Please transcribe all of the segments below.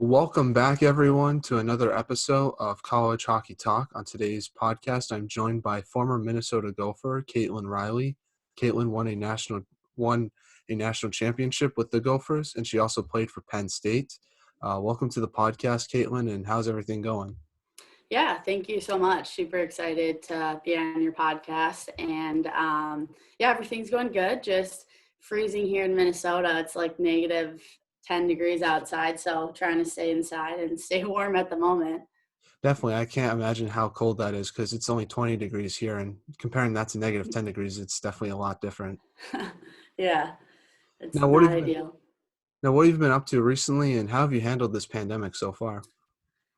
Welcome back, everyone, to another episode of College Hockey Talk. On today's podcast, I'm joined by former Minnesota Gopher Caitlin Reilly. Caitlin won a national championship with the Gophers, and she also played for Penn State. Welcome to the podcast, Caitlin, and how's everything going? Yeah, thank you so much. Super excited to be on your podcast. And yeah, everything's going good. Just freezing here in Minnesota. It's like negative 10 degrees outside. So trying to stay inside and stay warm at the moment. Definitely, I can't imagine how cold that is because it's only 20 degrees here, and comparing that to negative 10 degrees, it's definitely a lot different. Yeah, Now, it's what not have you been, ideal. now, what have you been up to recently, and how have you handled this pandemic so far?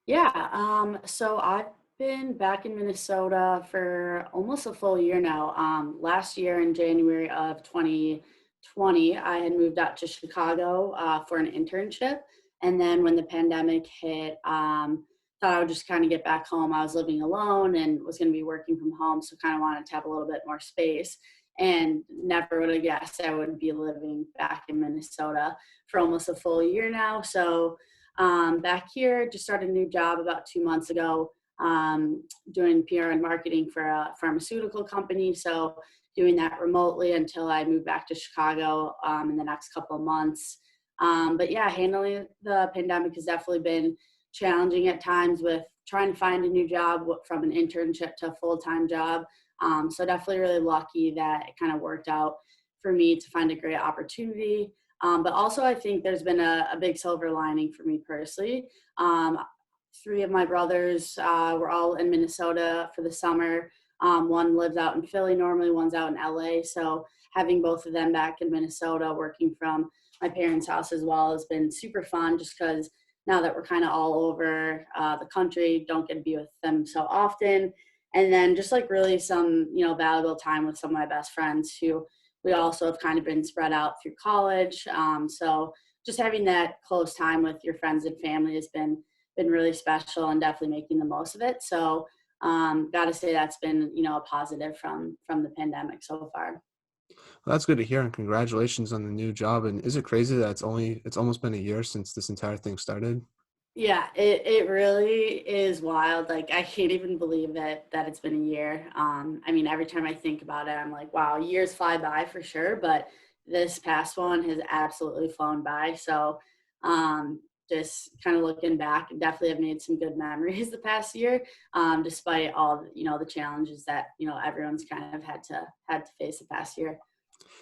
Yeah, so I've been back in Minnesota for almost a full year now. Last year in January of 2020, I had moved out to Chicago for an internship. And then when the pandemic hit, thought I would just kind of get back home. I was living alone and was going to be working from home, so kind of wanted to have a little bit more space. And never would have guessed I would be living back in Minnesota for almost a full year now. So back here, just started a new job about 2 months ago, doing PR and marketing for a pharmaceutical company. So doing that remotely until I move back to Chicago in the next couple of months. But yeah, handling the pandemic has definitely been challenging at times with trying to find a new job from an internship to a full-time job. So definitely really lucky that it kind of worked out for me to find a great opportunity. But also, I think there's been a big silver lining for me personally. Three of my brothers were all in Minnesota for the summer. One lives out in Philly normally, one's out in LA. So having both of them back in Minnesota, working from my parents' house as well, has been super fun just because now that we're kind of all over the country, don't get to be with them so often. And then just like really some, valuable time with some of my best friends who we also have kind of been spread out through college. So just having that close time with your friends and family has been really special and definitely making the most of it. So got to say that's been, a positive from the pandemic so far. Well, that's good to hear, and congratulations on the new job. And is it crazy that it's almost been a year since this entire thing started? Yeah, it really is wild. Like I can't even believe that it's been a year. I mean, every time I think about it, I'm like, wow, years fly by for sure. But this past one has absolutely flown by. So just kind of looking back, definitely have made some good memories the past year, despite all the challenges that everyone's kind of had to face the past year.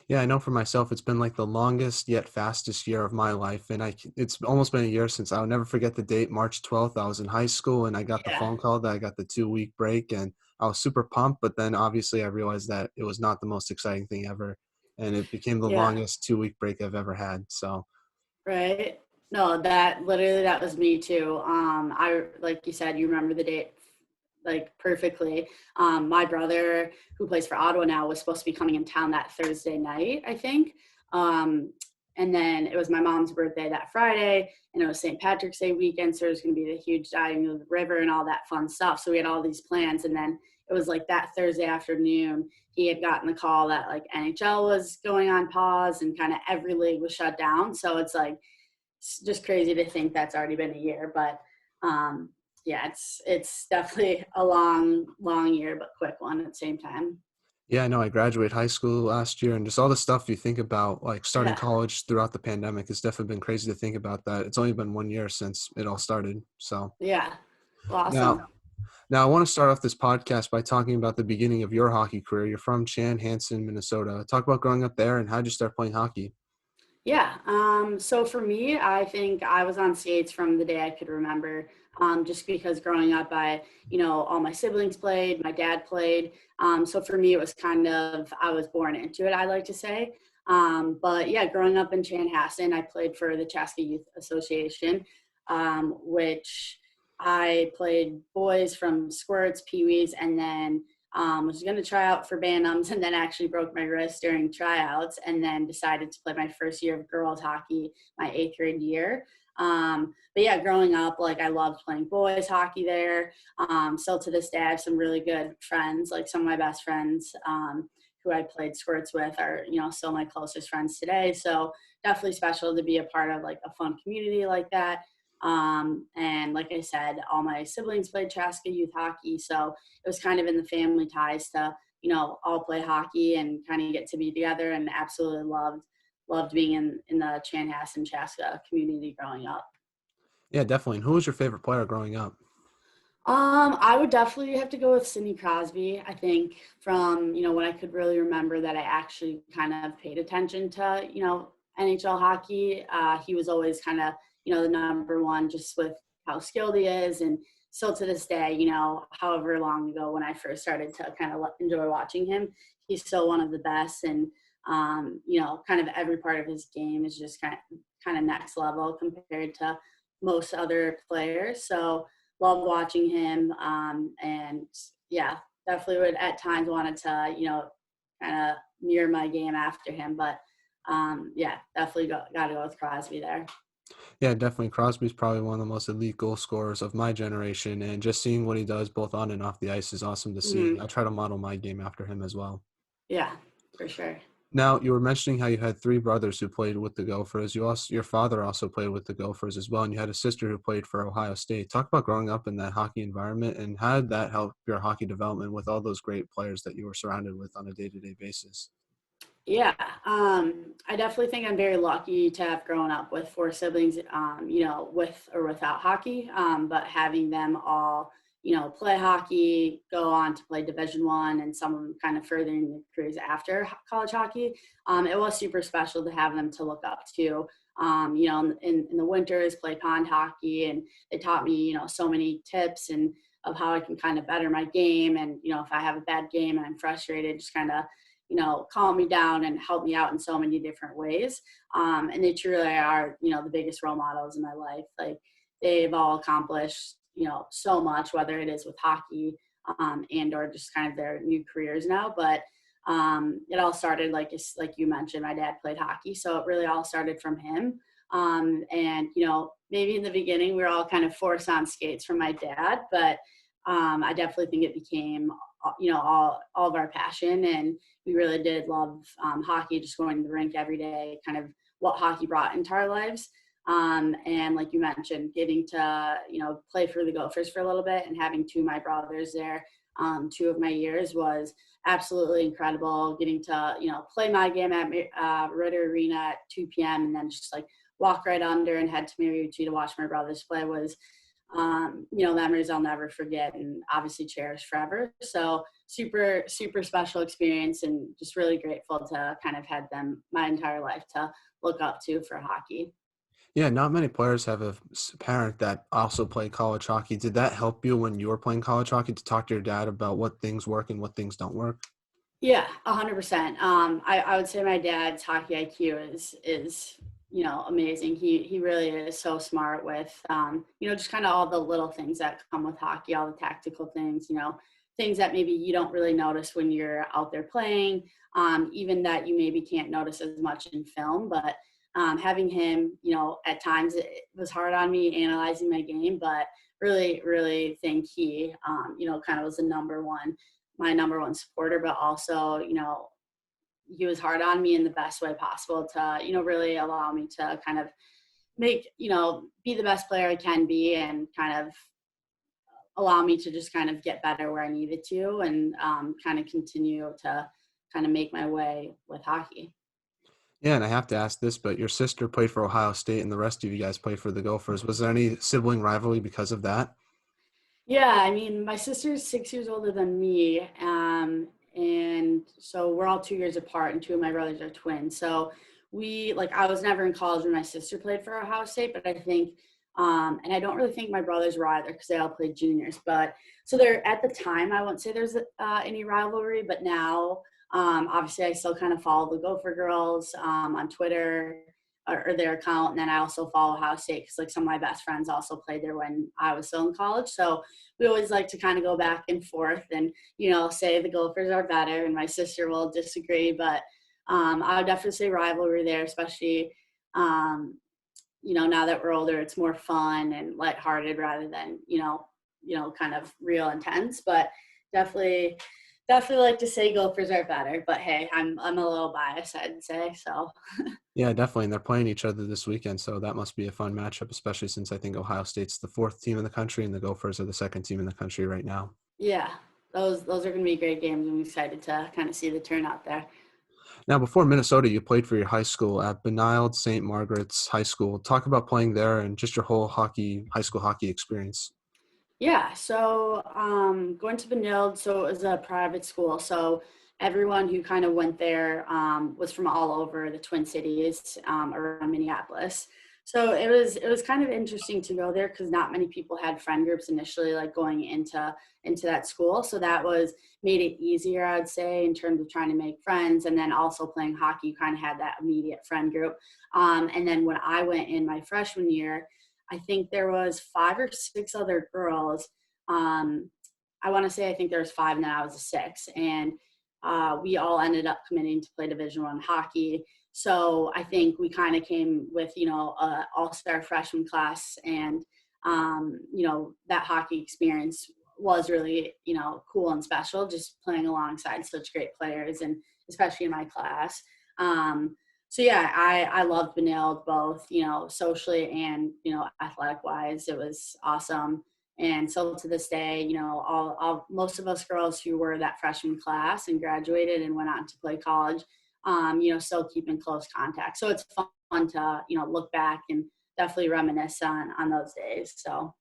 Yeah, I know for myself, it's been like the longest yet fastest year of my life, and it's almost been a year since I'll never forget the date, March 12th. I was in high school, and I got the Yeah, phone call that I got the 2-week break, and I was super pumped. But then obviously I realized that it was not the most exciting thing ever, and it became the yeah. longest 2-week break I've ever had. So Right. No, that was me too. I like you said, you remember the date like perfectly. My brother, who plays for Ottawa now, was supposed to be coming in town that Thursday night, I think. And then it was my mom's birthday that Friday, and it was St. Patrick's Day weekend, so it was going to be the huge diving of the river and all that fun stuff. So we had all these plans, and then it was like that Thursday afternoon, he had gotten the call that like NHL was going on pause and kind of every league was shut down. So it's like it's just crazy to think that's already been a year, but um, yeah, it's definitely a long year, but quick one at the same time. yeah, I know I graduated high school last year, and just all the stuff you think about, like starting Yeah, college throughout the pandemic, it's definitely been crazy to think about that. It's only been 1 year since it all started. So yeah, now, awesome. Now, I want to start off this podcast by talking about the beginning of your hockey career. You're from Chanhassen, Minnesota. Talk about growing up there and how did you start playing hockey? Yeah. So for me, I think I was on skates from the day I could remember. Just because growing up, all my siblings played, my dad played. So for me, it was kind of, I was born into it, I like to say. But yeah, growing up in Chanhassen, I played for the Chaska Youth Association, which I played boys from squirts, peewees, and then was going to try out for Bantams and then actually broke my wrist during tryouts and then decided to play my first year of girls hockey my 8th grade year. But yeah, growing up, like I loved playing boys hockey there. Still to this day, I have some really good friends, like some of my best friends who I played squirts with are, still my closest friends today. So definitely special to be a part of like a fun community like that. And like I said, all my siblings played Chaska youth hockey. So it was kind of in the family ties to, all play hockey and kind of get to be together, and absolutely loved being in the Chanhassen Chaska community growing up. Yeah, definitely. And who was your favorite player growing up? I would definitely have to go with Sidney Crosby. I think from, when I could really remember that I actually kind of paid attention to, NHL hockey. He was always kind of, the number one just with how skilled he is. And still to this day, however long ago when I first started to kind of enjoy watching him, he's still one of the best. And, kind of every part of his game is just kind of next level compared to most other players. So, love watching him. And yeah, definitely would at times wanted to, kind of mirror my game after him. But yeah, definitely got to go with Crosby there. Yeah, definitely. Crosby's probably one of the most elite goal scorers of my generation, and just seeing what he does both on and off the ice is awesome to see. Hmm. I try to model my game after him as well. Yeah, for sure. Now, you were mentioning how you had three brothers who played with the Gophers. Your father also played with the Gophers as well, and you had a sister who played for Ohio State. Talk about growing up in that hockey environment, and how did that help your hockey development with all those great players that you were surrounded with on a day-to-day basis? Yeah, I definitely think I'm very lucky to have grown up with four siblings, with or without hockey. But having them all, play hockey, go on to play Division One, and some of them kind of furthering their careers after college hockey. It was super special to have them to look up to. In the winters, play pond hockey, and they taught me, so many tips and of how I can kind of better my game. And if I have a bad game and I'm frustrated, just kind of calm me down and help me out in so many different ways. And they truly are, the biggest role models in my life. Like they've all accomplished, so much, whether it is with hockey and or just kind of their new careers now. But it all started like you mentioned, my dad played hockey, so it really all started from him. And maybe in the beginning we were all kind of forced on skates from my dad, but I definitely think it became all of our passion, and we really did love hockey, just going to the rink every day, kind of what hockey brought into our lives. And like you mentioned, getting to, play for the Gophers for a little bit and having two of my brothers there, 2 of my years was absolutely incredible. Getting to, play my game at Ritter Arena at 2 p.m. and then just like walk right under and head to Mariucci to watch my brothers play was memories I'll never forget and obviously cherish forever. So super, super special experience, and just really grateful to kind of had them my entire life to look up to for hockey. Yeah, not many players have a parent that also played college hockey. Did that help you when you were playing college hockey to talk to your dad about what things work and what things don't work? Yeah, 100%. I would say my dad's hockey IQ is amazing. He really is so smart with just kind of all the little things that come with hockey, all the tactical things, things that maybe you don't really notice when you're out there playing, even that you maybe can't notice as much in film. But having him, at times it was hard on me analyzing my game, but really, really think he, kind of was my number one supporter, but also, he was hard on me in the best way possible to, really allow me to kind of make, be the best player I can be, and kind of allow me to just kind of get better where I needed to, and kind of continue to kind of make my way with hockey. Yeah, and I have to ask this, but your sister played for Ohio State and the rest of you guys played for the Gophers. Was there any sibling rivalry because of that? Yeah, I mean, my sister's 6 years older than me, and so we're all 2 years apart, and two of my brothers are twins. So I was never in college when my sister played for Ohio State, but I think, and I don't really think my brothers were either because they all played juniors. But so there at the time, I won't say there's any rivalry, but now, obviously, I still kind of follow the Gopher girls on Twitter, or their account. And then I also follow Ohio State because like some of my best friends also played there when I was still in college. So we always like to kind of go back and forth and, say the Gophers are better, and my sister will disagree. But I would definitely say rivalry there, especially, now that we're older, it's more fun and lighthearted rather than, kind of real intense. But definitely, definitely like to say Gophers are better. But hey, I'm a little biased, I'd say. So Yeah, definitely, and they're playing each other this weekend, so that must be a fun matchup, especially since I think Ohio State's the 4th team in the country and the Gophers are the 2nd team in the country right now. Yeah, those are going to be great games. I'm excited to kind of see the turnout there. Now, before Minnesota, you played for your high school at Benilde St. Margaret's High School. Talk about playing there and just your whole high school hockey experience. Yeah, so going to Benilde, so it was a private school. So everyone who kind of went there was from all over the Twin Cities around Minneapolis. So it was kind of interesting to go there because not many people had friend groups initially, like going into that school. So that was made it easier, I'd say, in terms of trying to make friends, and then also playing hockey. You kind of had that immediate friend group. And then when I went in my freshman year, I think there was 5 or 6 other girls. Um, I want to say I think there was 5, and then I was a 6, and we all ended up committing to play Division 1 hockey. So I think we kind of came with a all-star freshman class, and that hockey experience was really cool and special. Just playing alongside such great players, and especially in my class. So yeah, I loved Benilde both, socially and, athletic wise. It was awesome. And so to this day, all most of us girls who were that freshman class and graduated and went on to play college, still keep in close contact. So it's fun to, look back and definitely reminisce on those days. So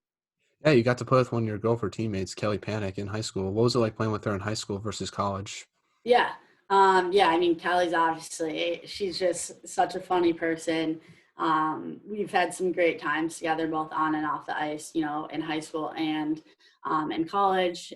Yeah, you got to play with one of your Gopher teammates, Kelly Panic, in high school. What was it like playing with her in high school versus college? yeah. Yeah, I mean, Kelly's obviously, she's just such a funny person. We've had some great times together, both on and off the ice, in high school and in college.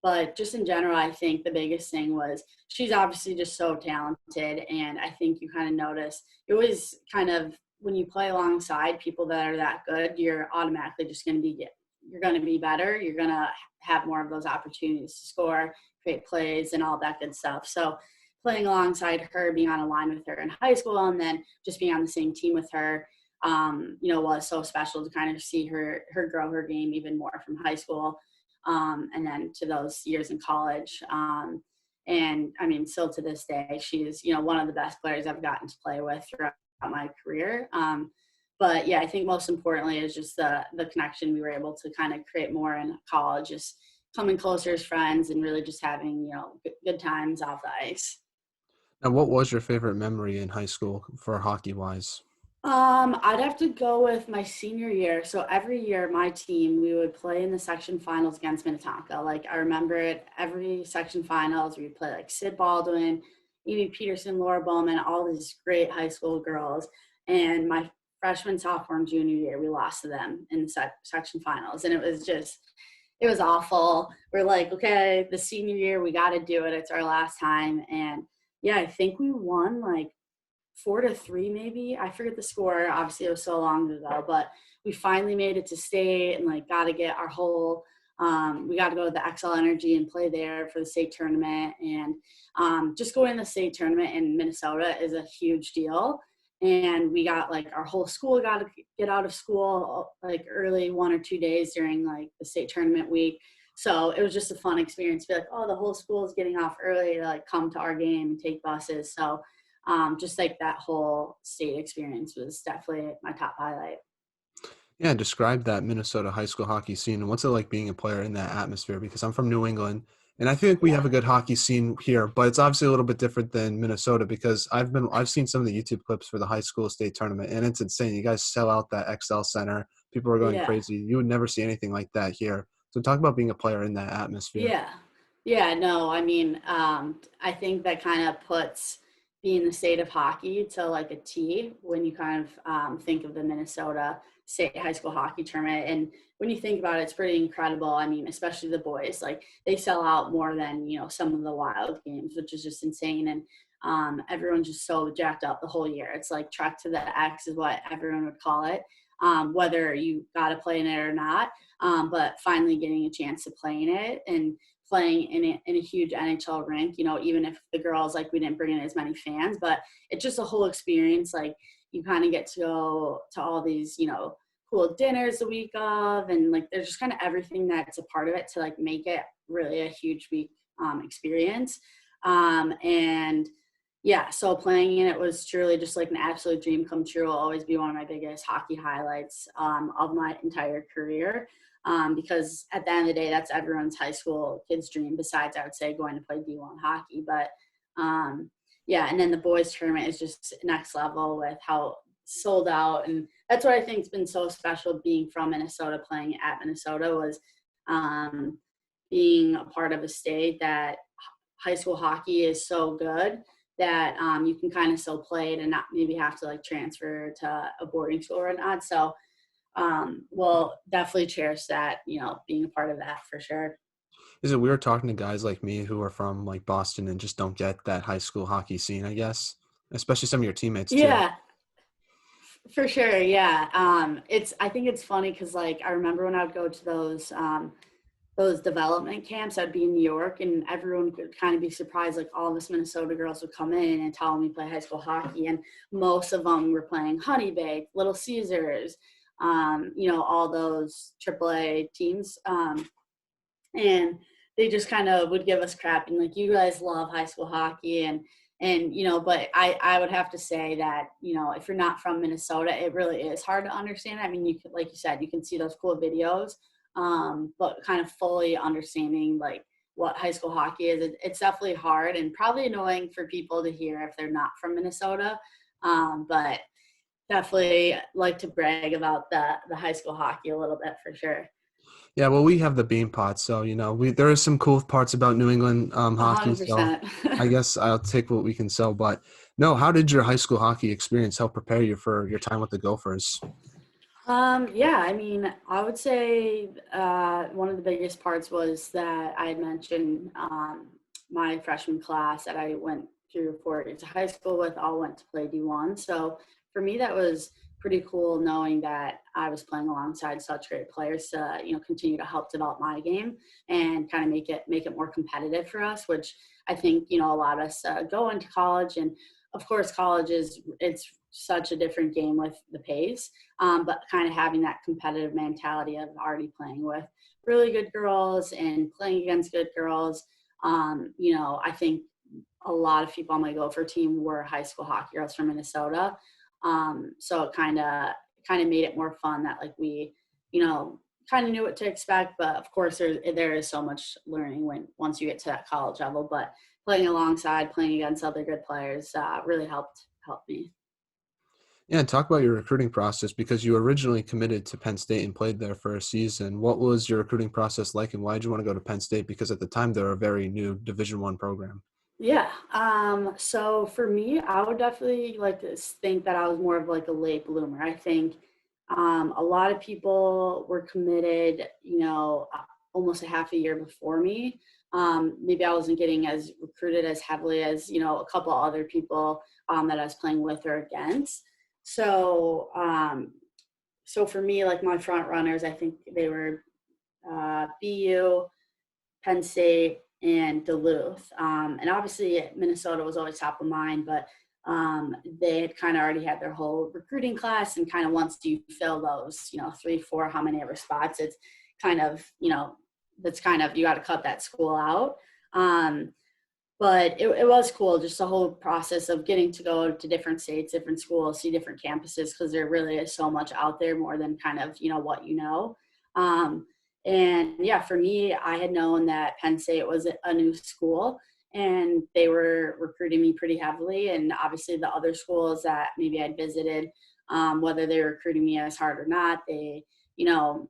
But just in general, I think the biggest thing was she's obviously just so talented. And I think you kind of notice it was kind of when you play alongside people that are that good, you're automatically just going to you're going to be better. You're going to have more of those opportunities to score, create plays, and all that good stuff. So playing alongside her, being on a line with her in high school, and then just being on the same team with her, was so special to kind of see her grow her game even more from high school, and then to those years in college. And I mean, still to this day, she's one of the best players I've gotten to play with throughout my career. But yeah, I think most importantly is just the connection we were able to kind of create more in college, just coming closer as friends and really just having good times off the ice. Now, what was your favorite memory in high school for hockey wise? I'd have to go with my senior year. So every year, my team, we would play in the section finals against Minnetonka. Like I remember it, every section finals, we'd play like Sid Baldwin, Amy Peterson, Laura Bowman, all these great high school girls. And my freshman, sophomore, and junior year, we lost to them in the section finals, and it was awful. We're like, okay, the senior year, we got to do it. It's our last time, and yeah, I think we won like 4-3 maybe. I forget the score. Obviously, it was so long ago, but we finally made it to state and like got to get our whole. We got to go to the XL Energy and play there for the state tournament, and just going to the state tournament in Minnesota is a huge deal. And we got like our whole school got to get out of school like early 1 or 2 days during like the state tournament week. So it was just a fun experience. Be like, oh, the whole school is getting off early to like come to our game and take buses. So just like that whole state experience was definitely my top highlight. Yeah, describe that Minnesota high school hockey scene and what's it like being a player in that atmosphere? Because I'm from New England and I think we Yeah. have a good hockey scene here, but it's obviously a little bit different than Minnesota because I've seen some of the YouTube clips for the high school state tournament and it's insane. You guys sell out that XL Center. People are going Yeah. crazy. You would never see anything like that here. So talk about being a player in that atmosphere. Yeah. Yeah. No, I mean, I think that kind of puts being the state of hockey to like a T when you kind of think of the Minnesota State High School Hockey Tournament. And when you think about it, it's pretty incredible. I mean, especially the boys, like they sell out more than, some of the wild games, which is just insane. And everyone's just so jacked up the whole year. It's like trek to the X is what everyone would call it, whether you got to play in it or not. But finally getting a chance to play in it and playing in a huge NHL rink, even if the girls, like, we didn't bring in as many fans, but it's just a whole experience. Like, you kind of get to go to all these, cool dinners the week of, and like, there's just kind of everything that's a part of it to like make it really a huge week experience. And Yeah, so playing in it was truly just like an absolute dream come true. Will always be one of my biggest hockey highlights of my entire career. Because at the end of the day, that's everyone's high school kid's dream. Besides, I would say going to play D1 hockey. But yeah, and then the boys tournament is just next level with how sold out, and that's what I think has been so special being from Minnesota, playing at Minnesota was um, being a part of a state that high school hockey is so good that you can kind of still play it and not maybe have to like transfer to a boarding school or not. So we'll definitely cherish that, being a part of that for sure. Is it weird talking to guys like me who are from like Boston and just don't get that high school hockey scene, I guess? Especially some of your teammates too. Yeah, for sure. Yeah. I think it's funny because like I remember when I would go to those development camps, I'd be in New York and everyone could kind of be surprised. Like all of us Minnesota girls would come in and tell me play high school hockey. And most of them were playing Honey Baked, Little Caesars, all those AAA teams. And they just kind of would give us crap and like, you guys love high school hockey. But I would have to say that, if you're not from Minnesota, it really is hard to understand. I mean, you could, like you said, you can see those cool videos, but kind of fully understanding like what high school hockey is, it's definitely hard and probably annoying for people to hear if they're not from Minnesota. But definitely like to brag about the high school hockey a little bit for sure. Yeah, well, we have the bean pot, so we there is some cool parts about New England A hockey. hundred So percent. I guess I'll take what we can sell. But no, how did your high school hockey experience help prepare you for your time with the Gophers? Yeah, I mean, I would say one of the biggest parts was that I had mentioned my freshman class that I went through 4 years of high school with all went to play D1. So for me, that was pretty cool knowing that I was playing alongside such great players to, continue to help develop my game and kind of make it more competitive for us, which I think, a lot of us go into college. And of course, it's such a different game with the pace, but kind of having that competitive mentality of already playing with really good girls and playing against good girls. I think a lot of people on my Gopher team were high school hockey girls from Minnesota. So it kind of made it more fun that like we, kind of knew what to expect, but of course there is so much learning once you get to that college level. But playing against other good players really helped me. Yeah, and talk about your recruiting process because you originally committed to Penn State and played there for a season. What was your recruiting process like, and why did you want to go to Penn State? Because at the time they were a very new Division I program. Yeah. So for me, I would definitely like to think that I was more of like a late bloomer. I think a lot of people were committed, almost a half a year before me. Maybe I wasn't getting as recruited as heavily as, a couple other people that I was playing with or against. So, so for me, like my front runners, I think they were BU, Penn State, and Duluth. And obviously, Minnesota was always top of mind, but they had kind of already had their whole recruiting class. And kind of once you fill those, three, four, how many ever spots, it's kind of, that's kind of, you got to cut that school out. But it was cool, just the whole process of getting to go to different states, different schools, see different campuses, because there really is so much out there more than kind of, what you know. Um, and yeah, for me, I had known that Penn State was a new school and they were recruiting me pretty heavily. And obviously the other schools that maybe I'd visited, whether they were recruiting me as hard or not, you know,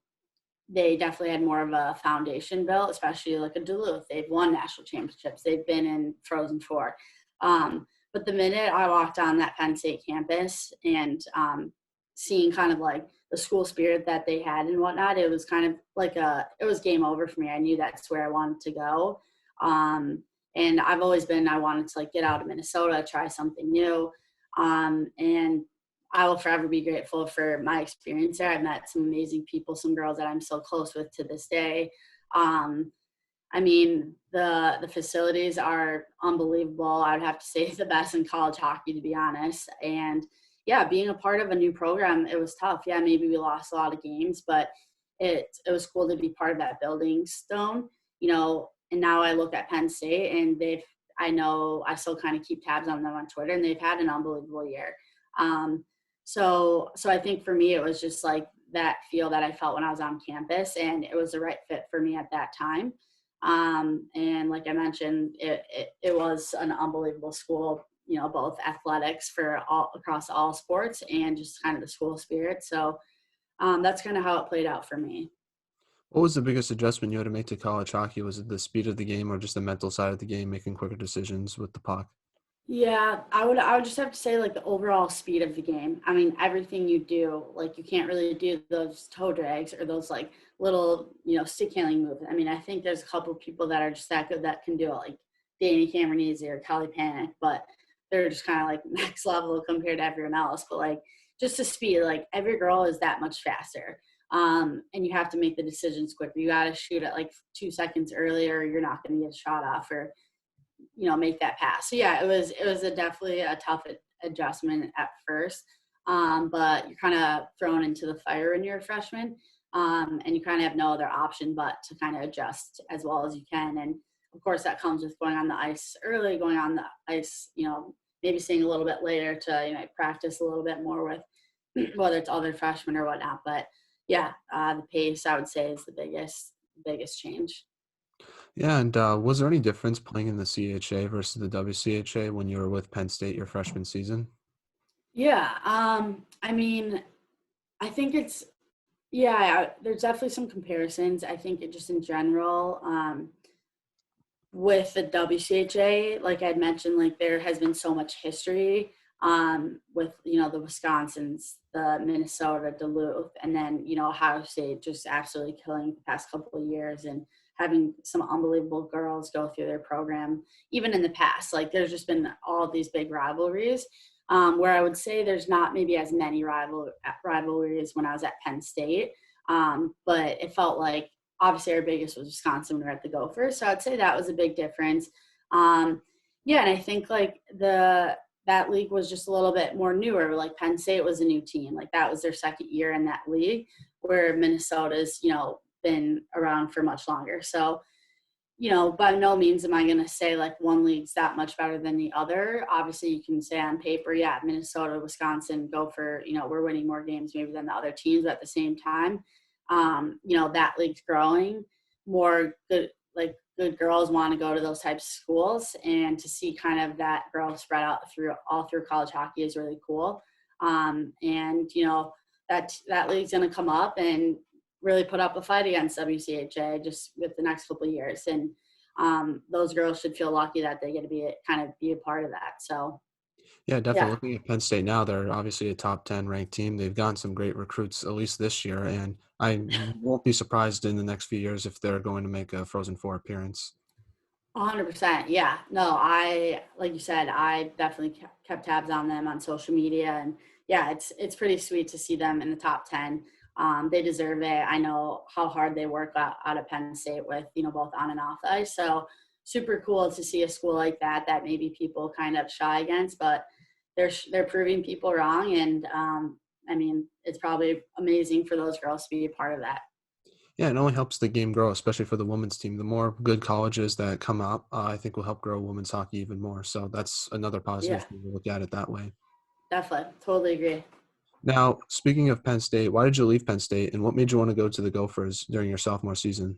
they definitely had more of a foundation built, especially like a Duluth. They've won national championships. They've been in Frozen Four. But the minute I walked on that Penn State campus and seeing kind of like the school spirit that they had and whatnot, it was kind of like it was game over for me. I knew that's where I wanted to go. And I've always I wanted to like get out of Minnesota, try something new. And I will forever be grateful for my experience there. I've met some amazing people, some girls that I'm so close with to this day. Um, I mean, the facilities are unbelievable. I would have to say the best in college hockey, to be honest. And yeah, being a part of a new program, it was tough. Yeah, maybe we lost a lot of games, but it was cool to be part of that building stone, And now I look at Penn State and they've I know I still kind of keep tabs on them on Twitter, and they've had an unbelievable year. So I think for me, it was just like that feel that I felt when I was on campus, and it was the right fit for me at that time. And like I mentioned, it was an unbelievable school, both athletics for all across all sports and just kind of the school spirit. So that's kind of how it played out for me. What was the biggest adjustment you had to make to college hockey? Was it the speed of the game or just the mental side of the game, making quicker decisions with the puck? Yeah, I would just have to say like the overall speed of the game. I mean, everything you do, like you can't really do those toe drags or those like little, stick handling moves. I mean, I think there's a couple of people that are just that good that can do it, like Danny Cameronese or Kelly Panic, but they're just kind of like next level compared to everyone else. But like just the speed, like every girl is that much faster. And you have to make the decisions quicker. You got to shoot it like 2 seconds earlier. You're not going to get a shot off, or make that pass. So yeah, it was definitely a tough adjustment at first. But you're kind of thrown into the fire when you're a freshman. And you kind of have no other option but to kind of adjust as well as you can. And of course that comes with going on the ice early, going on the ice, maybe staying a little bit later to, practice a little bit more with whether it's other freshmen or whatnot. But yeah, the pace I would say is the biggest change. Yeah, and was there any difference playing in the CHA versus the WCHA when you were with Penn State your freshman season? Yeah, I mean, I think yeah, there's definitely some comparisons. I think it just in general, with the WCHA, like I'd mentioned, like there has been so much history with, the Wisconsins, the Minnesota, Duluth, and then, Ohio State just absolutely killing the past couple of years and having some unbelievable girls go through their program, even in the past. Like there's just been all these big rivalries. Where I would say there's not maybe as many rivalries when I was at Penn State, but it felt like obviously our biggest was Wisconsin when we were at the Gophers. So I'd say that was a big difference. Um, yeah, and I think like that league was just a little bit more newer. Like Penn State was a new team. Like that was their second year in that league, where Minnesota's, been around for much longer. So, by no means am I going to say like one league's that much better than the other. Obviously, you can say on paper, yeah, Minnesota, Wisconsin, Gopher, we're winning more games maybe than the other teams. But at the same time, that league's growing. More good girls want to go to those types of schools, and to see kind of that growth spread out through college hockey is really cool. And that league's going to come up and really put up a fight against WCHA just with the next couple of years. And those girls should feel lucky that they get to be a part of that. So Yeah, definitely. yeah, Looking at Penn State now, they're obviously a top 10 ranked team. They've gotten some great recruits, at least this year, and I won't be surprised in the next few years if they're going to make a Frozen Four appearance. 100%. Yeah. No, like you said, I definitely kept tabs on them on social media, and yeah, it's pretty sweet to see them in the top 10. They deserve it. I know how hard they work out of Penn State with, both on and off the ice. So super cool to see a school like that maybe people kind of shy against, but they're proving people wrong. And I mean, it's probably amazing for those girls to be a part of that. Yeah, it only helps the game grow, especially for the women's team. The more good colleges that come out, I think will help grow women's hockey even more. So that's another positive Yeah, thing to look at it that way. definitely. Totally agree. Now, speaking of Penn State, why did you leave Penn State and what made you want to go to the Gophers during your sophomore season?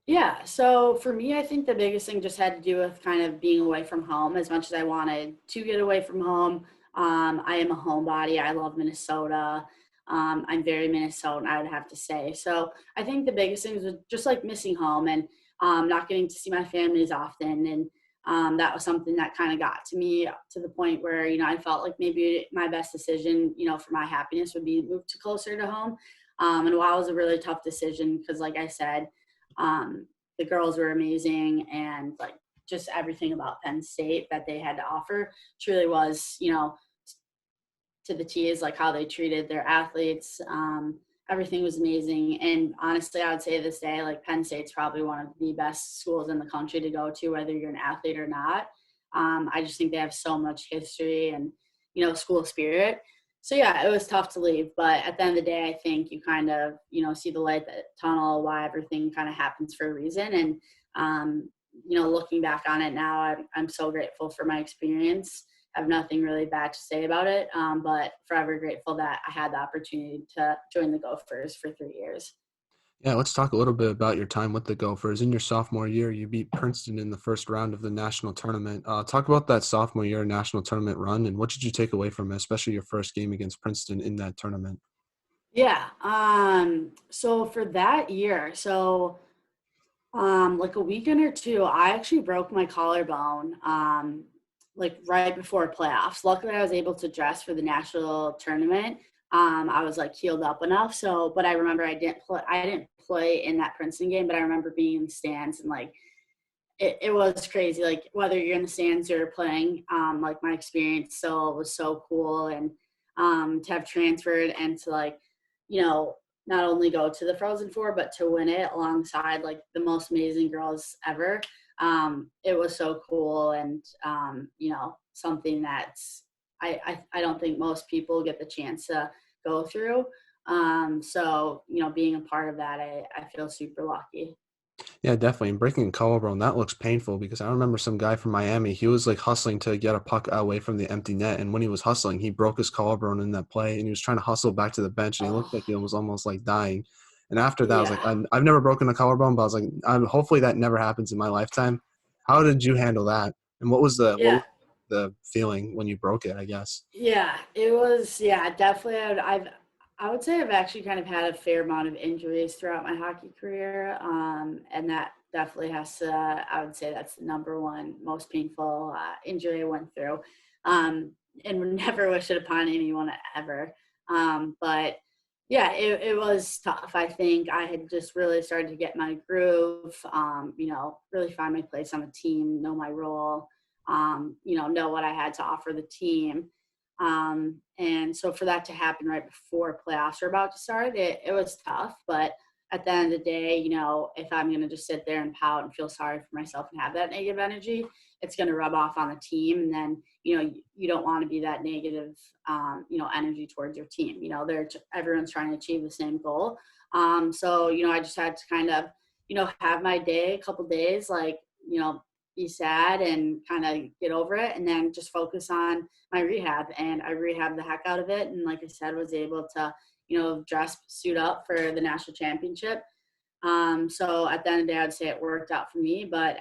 Yeah, so for me, I think the biggest thing just had to do with kind of being away from home. As much as I wanted to get away from home, I am a homebody. I love Minnesota. I'm very Minnesotan, I would have to say. So I think the biggest thing was just like missing home and not getting to see my family as often. And that was something that kind of got to me to the point where, I felt like maybe my best decision, for my happiness would be move to closer to home. And while it was a really tough decision, because like I said, the girls were amazing, and like just everything about Penn State that they had to offer truly was, to the T is like how they treated their athletes. Everything was amazing. And honestly, I would say this day, like Penn State's probably one of the best schools in the country to go to, whether you're an athlete or not. I just think they have so much history and, school spirit. So yeah, it was tough to leave, but at the end of the day, I think you kind of, see the light, the tunnel, why everything kind of happens for a reason. And, looking back on it now, I'm so grateful for my experience. I have nothing really bad to say about it, but forever grateful that I had the opportunity to join the Gophers for 3 years. Yeah, let's talk a little bit about your time with the Gophers. In your sophomore year, you beat Princeton in the first round of the national tournament. Talk about that sophomore year national tournament run, and what did you take away from it, especially your first game against Princeton in that tournament? Yeah. So for that year, like a weekend or two, I actually broke my collarbone, like right before playoffs. Luckily, I was able to dress for the national tournament. I was like healed up enough. So, but I remember I didn't play. I didn't play in that Princeton game, but I remember being in the stands and like it was crazy. Like whether you're in the stands or playing, like my experience still was so cool, and to have transferred and to like, you know, not only go to the Frozen Four, but to win it alongside like the most amazing girls ever. It was so cool, and something that's I don't think most people get the chance to go through. So being a part of that, I feel super lucky. Yeah, definitely. And breaking a collarbone, that looks painful because I remember some guy from Miami, he was like hustling to get a puck away from the empty net. And when he was hustling, he broke his collarbone in that play and he was trying to hustle back to the bench and he looked Oh like he was almost like dying. And after that, I was like, yeah, I've never broken a collarbone, but I was like, hopefully that never happens in my lifetime. How did you handle that? And what was yeah. the feeling when you broke it, I guess? Yeah, it was. Yeah, definitely. I would say I've actually kind of had a fair amount of injuries throughout my hockey career, and that definitely has to. I would say that's the number one most painful injury I went through, and would never wish it upon anyone ever. But yeah, it was tough. I think I had just really started to get my groove. Really find my place on the team, know my role, know what I had to offer the team. And so for that to happen right before playoffs are about to start, it was tough. But at the end of the day, if I'm going to just sit there and pout and feel sorry for myself and have that negative energy, it's going to rub off on the team. And then, you don't want to be that negative, energy towards your team. Everyone's trying to achieve the same goal. So, I just had to kind of, have my day, a couple days, like, be sad and kind of get over it and then just focus on my rehab. And I rehabbed the heck out of it. And like I said, was able to, dress, suit up for the national championship. So at the end of the day, I'd say it worked out for me, but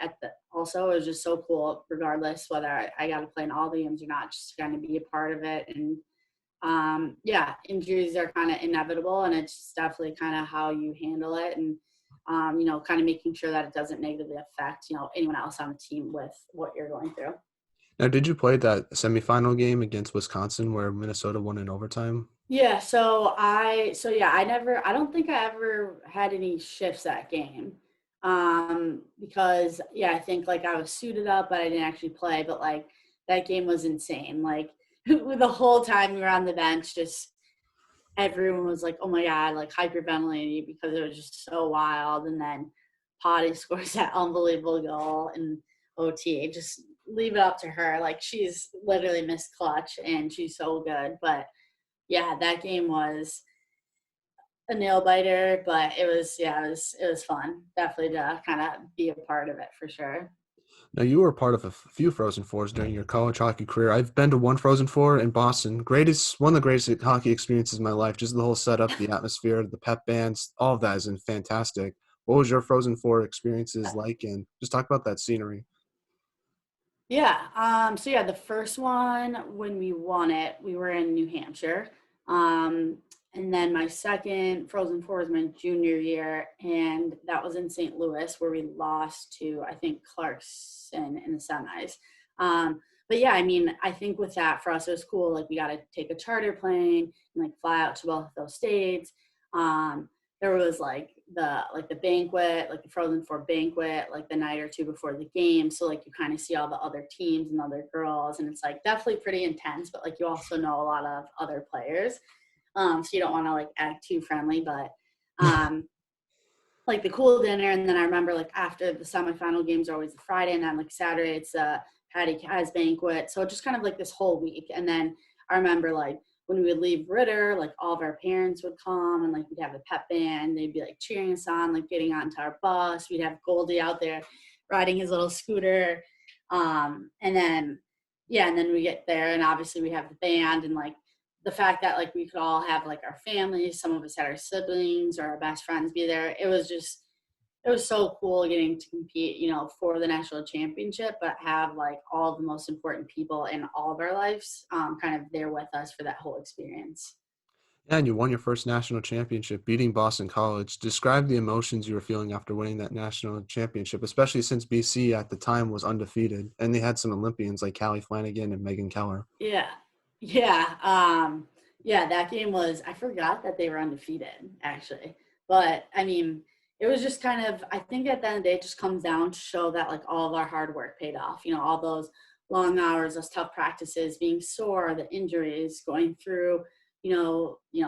also it was just so cool, regardless whether I got to play in all the games or not, just to kind of be a part of it. And yeah, injuries are kind of inevitable, and it's definitely kind of how you handle it. And kind of making sure that it doesn't negatively affect, anyone else on the team with what you're going through. Now, did you play that semifinal game against Wisconsin where Minnesota won in overtime? Yeah, yeah, I don't think I ever had any shifts that game. Because yeah, I think like I was suited up, but I didn't actually play, but like that game was insane. Like the whole time we were on the bench, just everyone was like, "Oh my god!" Like hyperventilating because it was just so wild. And then Potty scores that unbelievable goal in OT. Just leave it up to her. Like she's literally missed clutch, and she's so good. But yeah, that game was a nail biter, but it was fun. Definitely to kind of be a part of it for sure. Now, you were a part of a few Frozen Fours during your college hockey career. I've been to one Frozen Four in Boston. One of the greatest hockey experiences of my life. Just the whole setup, the atmosphere, the pep bands, all of that has been fantastic. What was your Frozen Four experiences like? And just talk about that scenery. Yeah. So yeah, the first one when we won it, we were in New Hampshire. Um, and then my second Frozen Four was my junior year, and that was in St. Louis where we lost to I think Clarkson in the semis. But yeah, I mean, I think with that for us it was cool. Like we got to take a charter plane and like fly out to both of those states. There was like the banquet, like the Frozen Four banquet, like the night or two before the game. So like you kind of see all the other teams and other girls, and it's like definitely pretty intense. But like you also know a lot of other players, so you don't want to like act too friendly. But like the cool dinner, and then I remember like after the semifinal games are always the Friday, and then like Saturday it's a Patty Kaz banquet. So just kind of like this whole week, and then I remember like when we would leave Ritter, like all of our parents would come and like we'd have a pep band. They'd be like cheering us on, like getting onto our bus. We'd have Goldie out there riding his little scooter. And then, yeah, and then we get there and obviously we have the band and like the fact that like we could all have like our families, some of us had our siblings or our best friends be there. It was so cool getting to compete, for the national championship, but have like all the most important people in all of our lives kind of there with us for that whole experience. Yeah, and you won your first national championship, beating Boston College. Describe the emotions you were feeling after winning that national championship, especially since BC at the time was undefeated, and they had some Olympians like Callie Flanagan and Megan Keller. Yeah. Yeah. Yeah, that game was, I forgot that they were undefeated actually. But I mean, it was just kind of, I think at the end of the day, it just comes down to show that like all of our hard work paid off, all those long hours, those tough practices, being sore, the injuries, going through,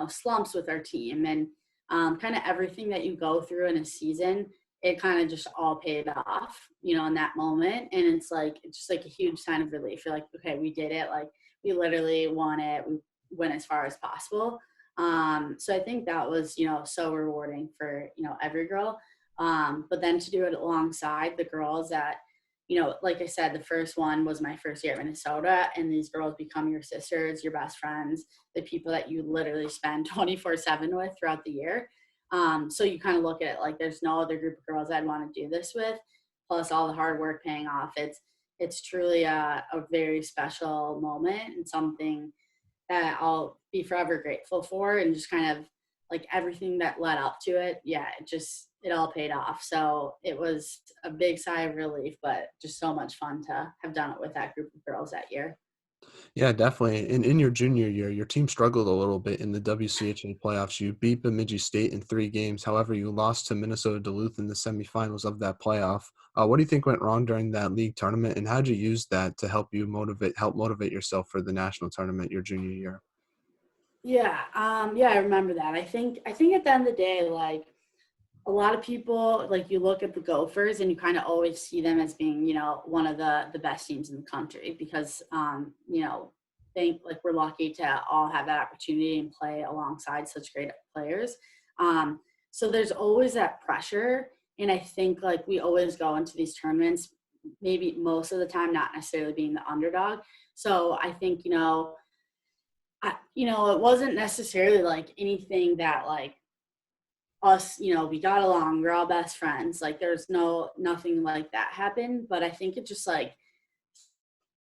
slumps with our team and kind of everything that you go through in a season, it kind of just all paid off, in that moment. And it's just like a huge sign of relief. You're like, okay, we did it. Like, we literally won it. We went as far as possible. So I think that was, so rewarding for, every girl. But then to do it alongside the girls that, like I said, the first one was my first year at Minnesota, and these girls become your sisters, your best friends, the people that you literally spend 24/7 with throughout the year. So you kind of look at it like there's no other group of girls I'd want to do this with, plus all the hard work paying off. It's truly a very special moment and something that I'll be forever grateful for, and just kind of like everything that led up to it. Yeah, it all paid off. So it was a big sigh of relief, but just so much fun to have done it with that group of girls that year. Yeah, definitely. And in your junior year, your team struggled a little bit in the WCHA playoffs. You beat Bemidji State in 3 games. However, you lost to Minnesota Duluth in the semifinals of that playoff. What do you think went wrong during that league tournament, and how did you use that to help motivate yourself for the national tournament your junior year? Yeah, yeah, I remember that. I think at the end of the day, like a lot of people, like you look at the Gophers and you kind of always see them as being, one of the best teams in the country because, think like we're lucky to all have that opportunity and play alongside such great players. So there's always that pressure, and I think like we always go into these tournaments, maybe most of the time not necessarily being the underdog. So I think it wasn't necessarily like anything that like us, we got along, we're all best friends. Like there's nothing like that happened. But I think it just like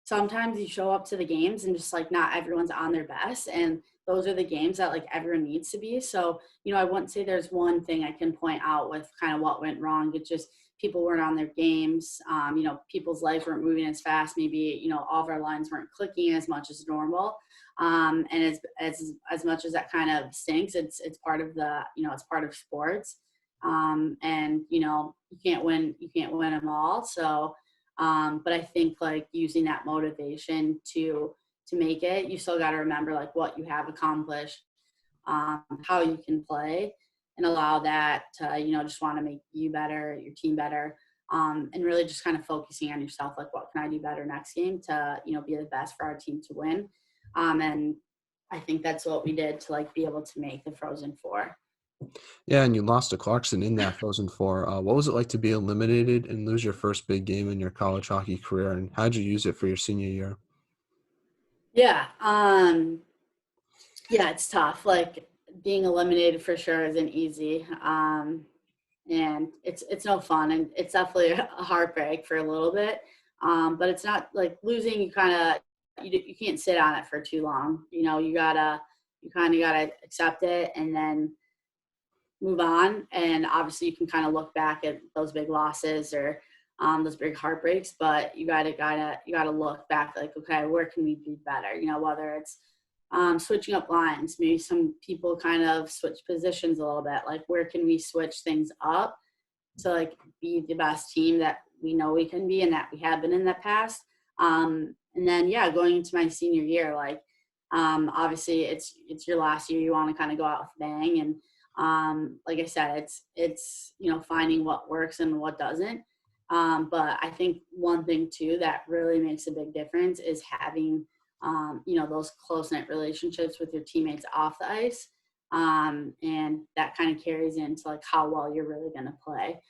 sometimes you show up to the games and just like not everyone's on their best. And those are the games that like everyone needs to be. So, I wouldn't say there's one thing I can point out with kind of what went wrong. It's just people weren't on their games. People's lives weren't moving as fast. Maybe, all of our lines weren't clicking as much as normal. And as much as that kind of stinks, it's part of it's part of sports. And you can't win them all. So, but I think like using that motivation to make it, you still got to remember like what you have accomplished, how you can play, and allow that to just want to make you better, your team better, and really just kind of focusing on yourself. Like, what can I do better next game to be the best for our team to win? And I think that's what we did to like be able to make the Frozen Four. Yeah, and you lost to Clarkson in that Frozen Four. What was it like to be eliminated and lose your first big game in your college hockey career, and how'd you use it for your senior year? Yeah. Yeah, it's tough. Like being eliminated for sure isn't easy. And it's no fun, and it's definitely a heartbreak for a little bit. But it's not like losing. You can't sit on it for too long. You kind of gotta accept it and then move on. And obviously, you can kind of look back at those big losses or those big heartbreaks, but you gotta look back like, okay, where can we be better? Whether it's switching up lines, maybe some people kind of switch positions a little bit. Like, where can we switch things up to like be the best team that we know we can be and that we have been in the past? And then yeah, going into my senior year, like obviously it's your last year. You want to kind of go out with a bang, and like I said, it's finding what works and what doesn't. But I think one thing too that really makes a big difference is having those close knit relationships with your teammates off the ice. And that kind of carries into like how well you're really going to play.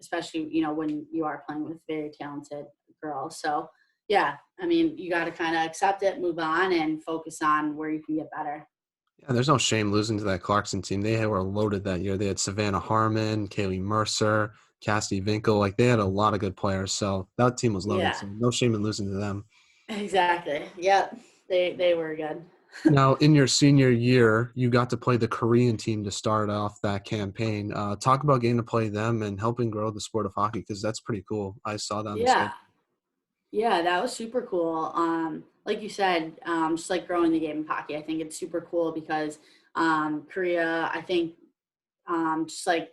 especially, when you are playing with very talented girls. So, yeah, I mean, you got to kind of accept it, move on, and focus on where you can get better. Yeah, there's no shame losing to that Clarkson team. They were loaded that year. They had Savannah Harmon, Kaylee Mercer, Cassidy Vinkel. Like, they had a lot of good players. So that team was loaded. Yeah, So no shame in losing to them. exactly. Yep, they were good. Now, in your senior year, you got to play the Korean team to start off that campaign. Talk about getting to play them and helping grow the sport of hockey, because that's pretty cool. I saw that on the Yeah, schedule. yeah, that was super cool. Like you said, just like growing the game of hockey, I think it's super cool because Korea, I think, just like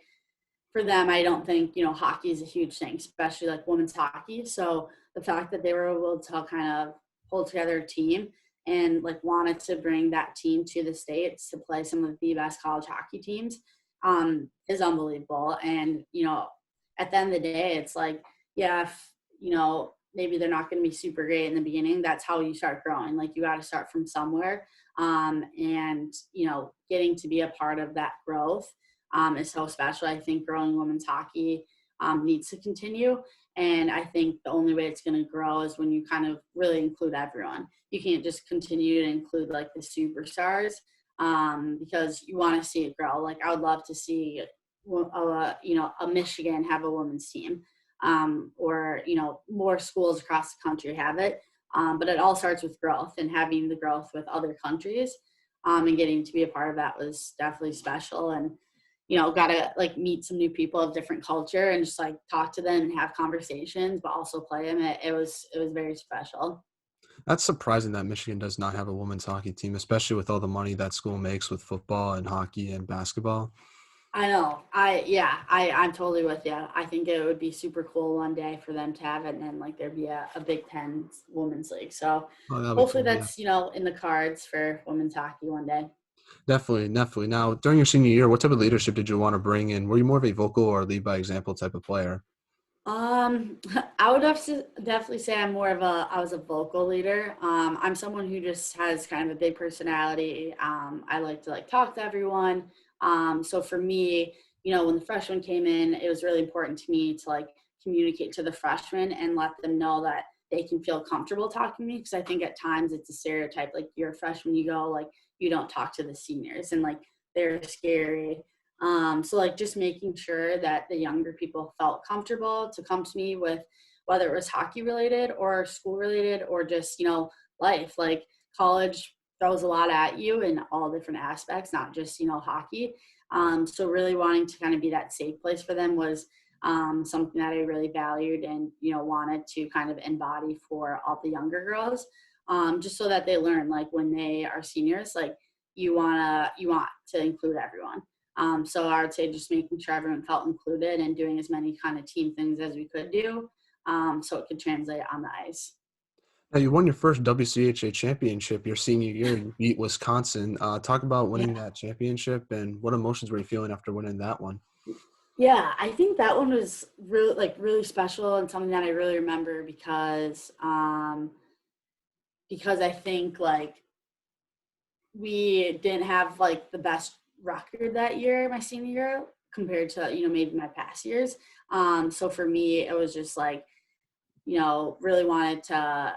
for them, I don't think, hockey is a huge thing, especially like women's hockey. So the fact that they were able to kind of pull together a team and like wanted to bring that team to the States to play some of the best college hockey teams is unbelievable. And, at the end of the day, it's like, yeah, if, maybe they're not going to be super great in the beginning. That's how you start growing. Like you got to start from somewhere. And, getting to be a part of that growth is so special. I think growing women's hockey needs to continue. And I think the only way it's going to grow is when you kind of really include everyone. You can't just continue to include like the superstars because you want to see it grow. Like I would love to see, a Michigan have a women's team or, more schools across the country have it. But it all starts with growth and having the growth with other countries and getting to be a part of that was definitely special. And got to like meet some new people of different culture and just like talk to them and have conversations, but also play them. It was very special. That's surprising that Michigan does not have a women's hockey team, especially with all the money that school makes with football and hockey and basketball. I know. I'm totally with you. I think it would be super cool one day for them to have it and then like there'd be a Big Ten women's league. So Oh, that'll be hopefully cool. Yeah, that's, in the cards for women's hockey one day. definitely, definitely. Now, during your senior year, what type of leadership did you want to bring in? Were you more of a vocal or lead by example type of player? Um, I would have to definitely say I was a vocal leader. I'm someone who just has kind of a big personality. I like to like talk to everyone. So for me, when the freshmen came in, it was really important to me to like communicate to the freshmen and let them know that they can feel comfortable talking to me. Because I think at times it's a stereotype, like you're a freshman, you go like you don't talk to the seniors and like they're scary. So like just making sure that the younger people felt comfortable to come to me with whether it was hockey related or school related or just, life. Like college throws a lot at you in all different aspects, not just, hockey. So really wanting to kind of be that safe place for them was something that I really valued and, wanted to kind of embody for all the younger girls. Just so that they learn like when they are seniors, like you want to include everyone. So I would say just making sure everyone felt included and doing as many kind of team things as we could do so it could translate on the ice. Now, you won your first WCHA championship your senior year. You beat Wisconsin. Talk about winning Yeah. that championship and what emotions were you feeling after winning that one? Yeah, I think that one was really special and something that I really remember because I think like we didn't have like the best record that year, my senior year, compared to, maybe my past years. So for me, it was just like, really wanted to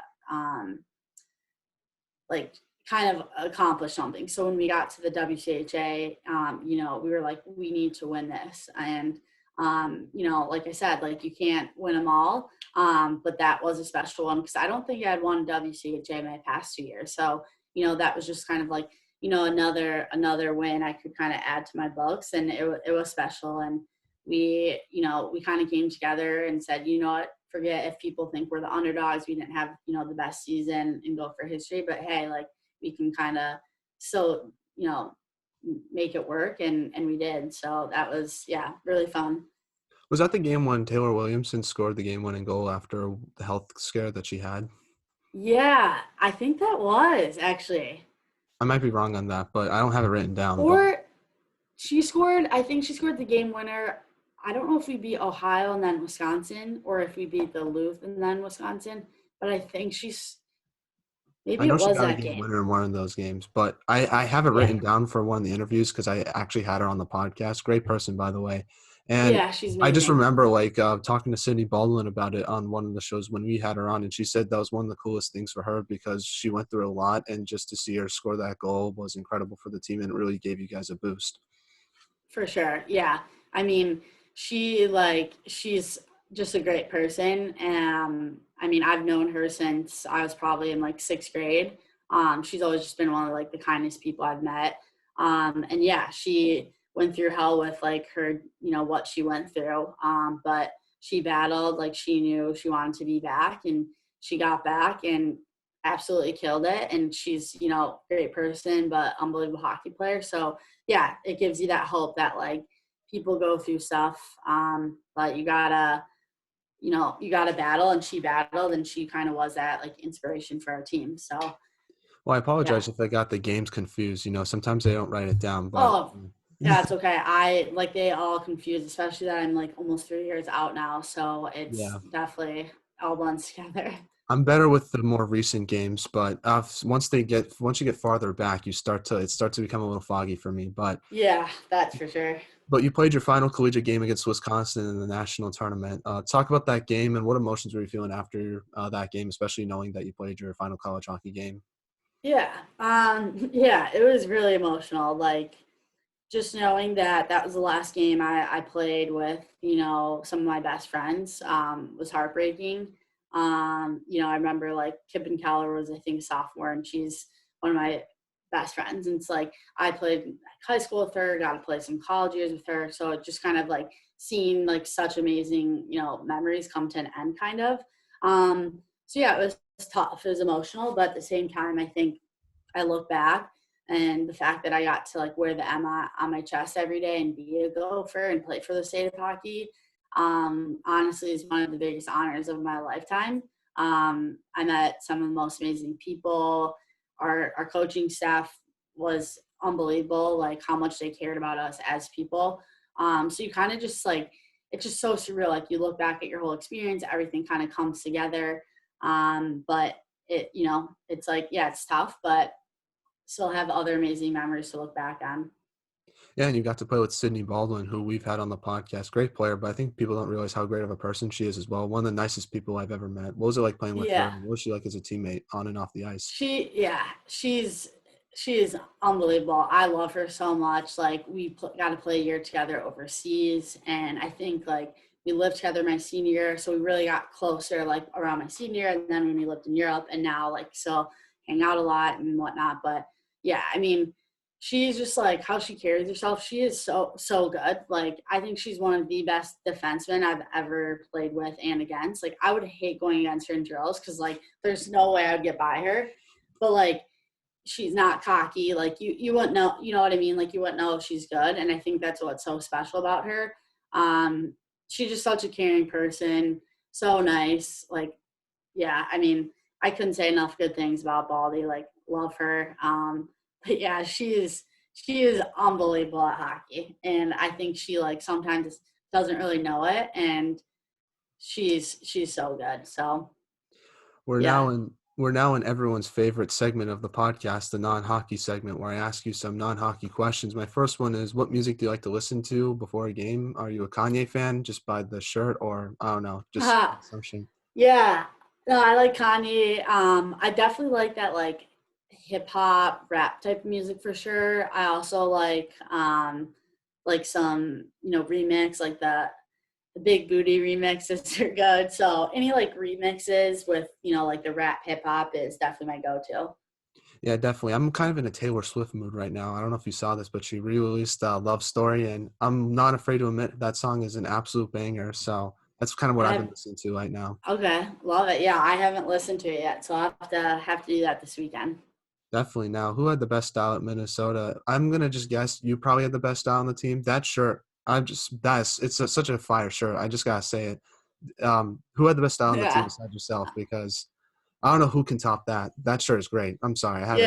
like kind of accomplish something. So when we got to the WCHA, we were like, we need to win this. And, like I said, like you can't win them all. But that was a special one because I don't think I had won WCHA my past 2 years. So, that was just kind of like, another win I could kind of add to my books and it was special. And we kind of came together and said, what, forget if people think we're the underdogs. We didn't have, the best season in Gopher history, but hey, like we can kind of still, make it work. And we did. So that was, yeah, really fun. Was that the game when Taylor Williamson scored the game-winning goal after the health scare that she had? Yeah, I think that was actually. I might be wrong on that, but I don't have it written down. But Or I think she scored the game winner. I don't know if we beat Ohio and then Wisconsin or if we beat Duluth and then Wisconsin, but I think I maybe know it she was got a that game game. winner in one of those games. But I have it Yeah. written down for one of the interviews because I actually had her on the podcast. Great person, by the way. And Yeah, she's I just amazing. remember like talking to Sydney Baldwin about it on one of the shows when we had her on, and she said that was one of the coolest things for her because she went through a lot, and just to see her score that goal was incredible for the team, and it really gave you guys a boost. For sure. Yeah. I mean, she's just a great person. I mean, I've known her since I was probably in like sixth grade. She's always just been one of like the kindest people I've met. And yeah, she went through hell with like her, what she went through. But she battled, like she knew she wanted to be back, and she got back and absolutely killed it. And she's, great person, but unbelievable hockey player. So yeah, it gives you that hope that like people go through stuff, but you gotta battle, and she battled, and she kind of was that like inspiration for our team. So Well, I yeah. apologize if I got the games confused. Sometimes they don't write it down, but Oh, yeah, it's okay. I like they all confused, especially that I'm like almost 3 years out now, so it's yeah. definitely all blends together. I'm better with the more recent games, but once you get farther back, it starts to become a little foggy for me. Yeah, that's for sure. But you played your final collegiate game against Wisconsin in the national tournament. Talk about that game and what emotions were you feeling after that game, especially knowing that you played your final college hockey game. Yeah. Yeah, it was really emotional. Like just knowing that that was the last game I played with, some of my best friends, was heartbreaking. I remember like Kippen Keller was, I think, a sophomore, and she's one of my best friends. And it's like I played high school with her, got to play some college years with her. So it just kind of like seeing like such amazing, memories come to an end kind of. So yeah, it was tough. It was emotional, but at the same time, I think I look back, and the fact that I got to like wear the M on my chest every day and be a Gopher and play for the state of hockey, honestly is one of the biggest honors of my lifetime. I met some of the most amazing people. Our coaching staff was unbelievable, like how much they cared about us as people. So you kind of just like, it's just so surreal. Like you look back at your whole experience, everything kind of comes together. But it's like, yeah, it's tough, but still have other amazing memories to look back on. Yeah, and you got to play with Sydney Baldwin, who we've had on the podcast. Great player, but I think people don't realize how great of a person she is as well. One of the nicest people I've ever met. What was it like playing with her? Yeah. What was she like as a teammate on and off the ice? She is unbelievable. I love her so much. Like got to play a year together overseas, and I think like we lived together my senior year, so we really got closer like around my senior year, and then when we lived in Europe, and now like still hang out a lot and whatnot. But yeah, I mean, she's just like how she carries herself. She is so good. Like I think she's one of the best defensemen I've ever played with and against. Like I would hate going against her in drills because like there's no way I would get by her. But like she's not cocky. Like you wouldn't know, you know what I mean? Like you wouldn't know if she's good. And I think that's what's so special about her. She's just such a caring person, so nice. Like, yeah, I mean, I couldn't say enough good things about Baldy. Like, love her. But yeah, she is unbelievable at hockey. And I think she like sometimes doesn't really know it. And she's so good. So We're yeah. now in we're now in everyone's favorite segment of the podcast, the non-hockey segment, where I ask you some non-hockey questions. My first one is, what music do you like to listen to before a game? Are you a Kanye fan just by the shirt, or I don't know, just assumption? Yeah. No, I like Kanye. I definitely like that like hip hop rap type of music for sure. I also like some, remix, like the Big Booty remixes are good. So any like remixes with, like the rap hip hop is definitely my go-to. Yeah, definitely. I'm kind of in a Taylor Swift mood right now. I don't know if you saw this, but she re-released Love Story, and I'm not afraid to admit that song is an absolute banger. So that's kind of what I I've have been listening to right now. Okay, love it. Yeah, I haven't listened to it yet, so I'll have to do that this weekend. Definitely. Now, who had the best style at Minnesota? I'm gonna just guess you probably had the best style on the team. That shirt, such a fire shirt. I just gotta say it. Who had the best style on the team Yeah. besides yourself? Because I don't know who can top that. That shirt is great. I'm sorry, I had to.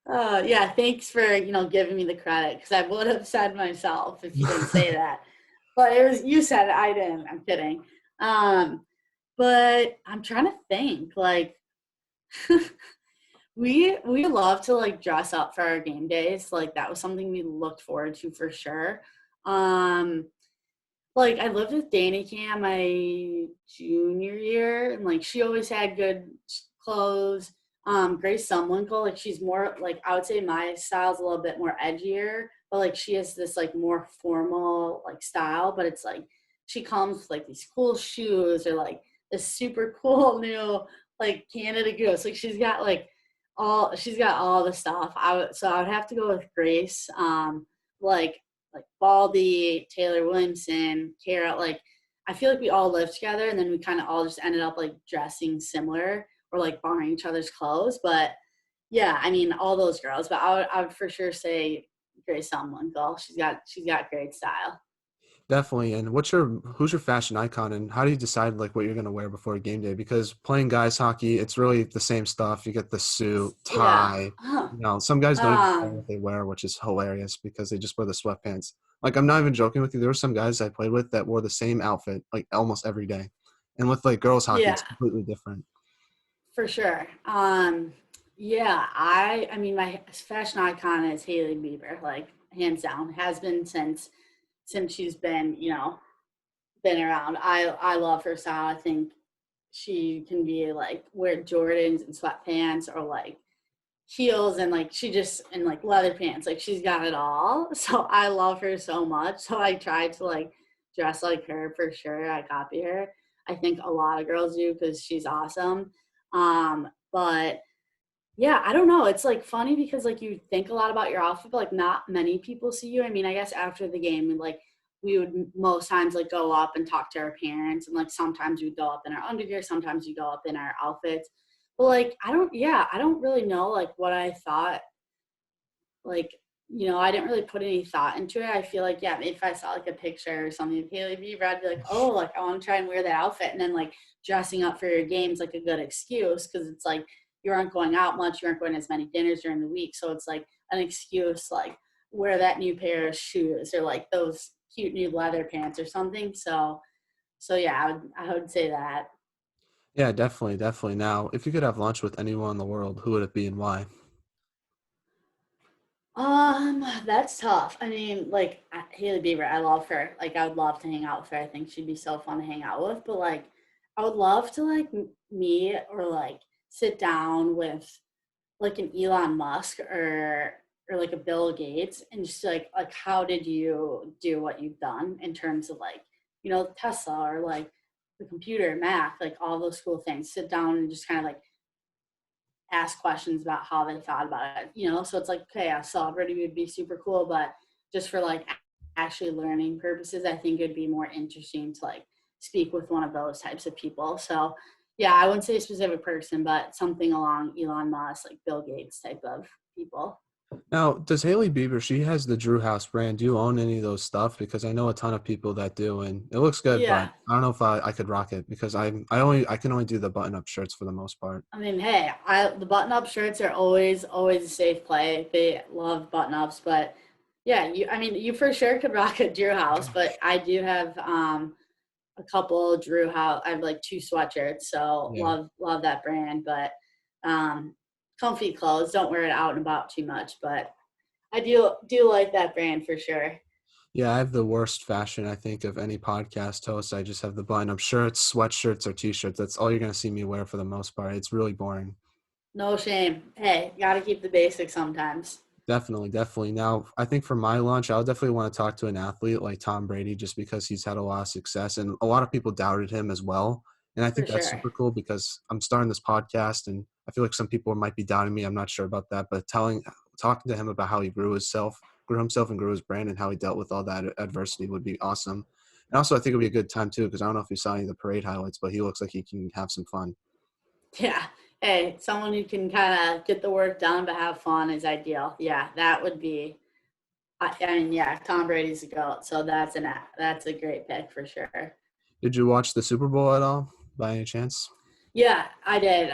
Yeah. Yeah, thanks for, giving me the credit because I would have said myself if you didn't say that. But it was you said it, I didn't. I'm kidding. Um, but I'm trying to think like we love to like dress up for our game days. Like that was something we looked forward to for sure. Like I lived with Danny Cam my junior year, and like she always had good clothes. Grace Sumwinkle, like she's more like I would say my style's a little bit more edgier, but like she has this like more formal like style, but it's like she comes with like these cool shoes or like this super cool new like Canada Goose. Like she's got all the stuff. I would have to go with Grace. Like like Baldy, Taylor Williamson, Kara, like I feel like we all lived together and then we kind of all just ended up like dressing similar or like borrowing each other's clothes. But yeah, I mean all those girls. But I would for sure say Grace Sumwinkle. She's got great style. Definitely. And who's your fashion icon, and how do you decide like what you're gonna wear before a game day? Because playing guys hockey, it's really the same stuff. You get the suit, Yeah. tie. Some guys don't even care Um, what they wear, which is hilarious because they just wear the sweatpants. Like I'm not even joking with you. There were some guys I played with that wore the same outfit like almost every day. And with like girls hockey, yeah, it's completely different. for sure. Yeah, I mean my fashion icon is Haley Bieber, like hands down, has been since she's been around. I love her style. I think she can be like wear Jordans and sweatpants or like heels and like she just and like leather pants. Like she's got it all. So I love her so much. So I tried to like dress like her for sure. I copy her. I think a lot of girls do because she's awesome. But yeah, I don't know. It's like funny because like you think a lot about your outfit, but like not many people see you. I mean, I guess after the game, like we would most times like go up and talk to our parents, and like sometimes we'd go up in our undergear, sometimes we go up in our outfits. But like I don't really know like what I thought. Like I didn't really put any thought into it. I feel like yeah, if I saw like a picture or something of Haley Bieber, I'd be like, oh, like I want to try and wear that outfit, and then like dressing up for your game's like a good excuse because it's like you aren't going out much, you aren't going as many dinners during the week, so it's like an excuse like wear that new pair of shoes or like those cute new leather pants or something. So yeah, I would say that. Yeah, definitely, definitely. Now, if you could have lunch with anyone in the world, who would it be and why? That's tough. I mean, like Haley Bieber, I love her. Like, I would love to hang out with her. I think she'd be so fun to hang out with. But like, I would love to like meet or like sit down with like an Elon Musk or like a Bill Gates and just like how did you do what you've done in terms of like Tesla or like the computer, Mac, like all those cool things. Sit down and just kind of like ask questions about how they thought about it. So it's like, okay, a celebrity would be super cool, but just for like actually learning purposes, I think it'd be more interesting to like speak with one of those types of people. So yeah, I wouldn't say a specific person, but something along Elon Musk, like Bill Gates type of people. Now, does Haley Bieber, she has the Drew House brand. Do you own any of those stuff? Because I know a ton of people that do, and it looks good, but Yeah. I don't know if I could rock it because I can only do the button up shirts for the most part. I mean, hey, the button up shirts are always a safe play. They love button ups, but yeah, you for sure could rock a Drew House, but I do have a couple Drew House. I have like two sweatshirts, so Yeah. love that brand. But um, comfy clothes. Don't wear it out and about too much, but I do like that brand for sure. Yeah, I have the worst fashion, I think, of any podcast host. I just have the button up shirts, sweatshirts, or t-shirts. That's all you're gonna see me wear for the most part. It's really boring. No shame. Hey, got to keep the basics sometimes. Definitely, definitely. Now, I think for my lunch, I'll definitely want to talk to an athlete like Tom Brady just because he's had a lot of success and a lot of people doubted him as well. And I For think that's sure. super cool because I'm starting this podcast and I feel like some people might be doubting me. I'm not sure about that, but talking to him about how he grew himself and grew his brand and how he dealt with all that adversity would be awesome. And also, I think it'd be a good time too because I don't know if you saw any of the parade highlights, but he looks like he can have some fun. Yeah. Hey, someone who can kind of get the work done but have fun is ideal. Yeah, that would be. I mean, yeah, Tom Brady's a goat, so that's a great pick for sure. Did you watch the Super Bowl at all by any chance? Yeah, I did.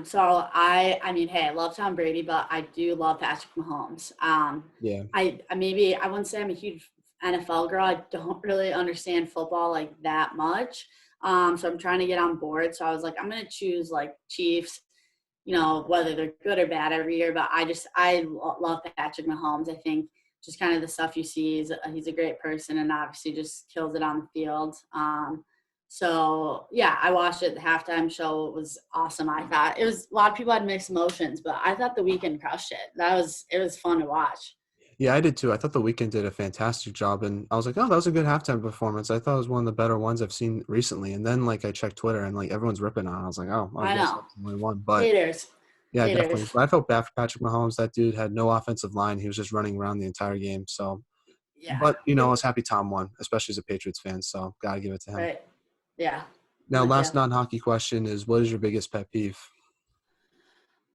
So I mean, hey, I love Tom Brady, but I do love Patrick Mahomes. Yeah. I wouldn't say I'm a huge NFL girl. I don't really understand football like that much. So I'm trying to get on board. So I was like, I'm gonna choose like Chiefs, whether they're good or bad every year. But I love Patrick Mahomes. I think just kind of the stuff you see. He's a great person and obviously just kills it on the field. So yeah, I watched it. The halftime show was awesome. I thought it was a lot of people had mixed emotions, but I thought the Weeknd crushed it. It was fun to watch. Yeah, I did too. I thought The Weeknd did a fantastic job, and I was like, "Oh, that was a good halftime performance." I thought it was one of the better ones I've seen recently. And then, like, I checked Twitter, and like everyone's ripping on it. I was like, "Oh, I I guess know. that's the only one." But Haters. yeah, definitely. Haters. But I felt bad for Patrick Mahomes. That dude had no offensive line. He was just running around the entire game. So, Yeah. but I was happy Tom won, especially as a Patriots fan. So, gotta give it to him. Right. Yeah. I'm Now, with you. last non-hockey question is, what is your biggest pet peeve?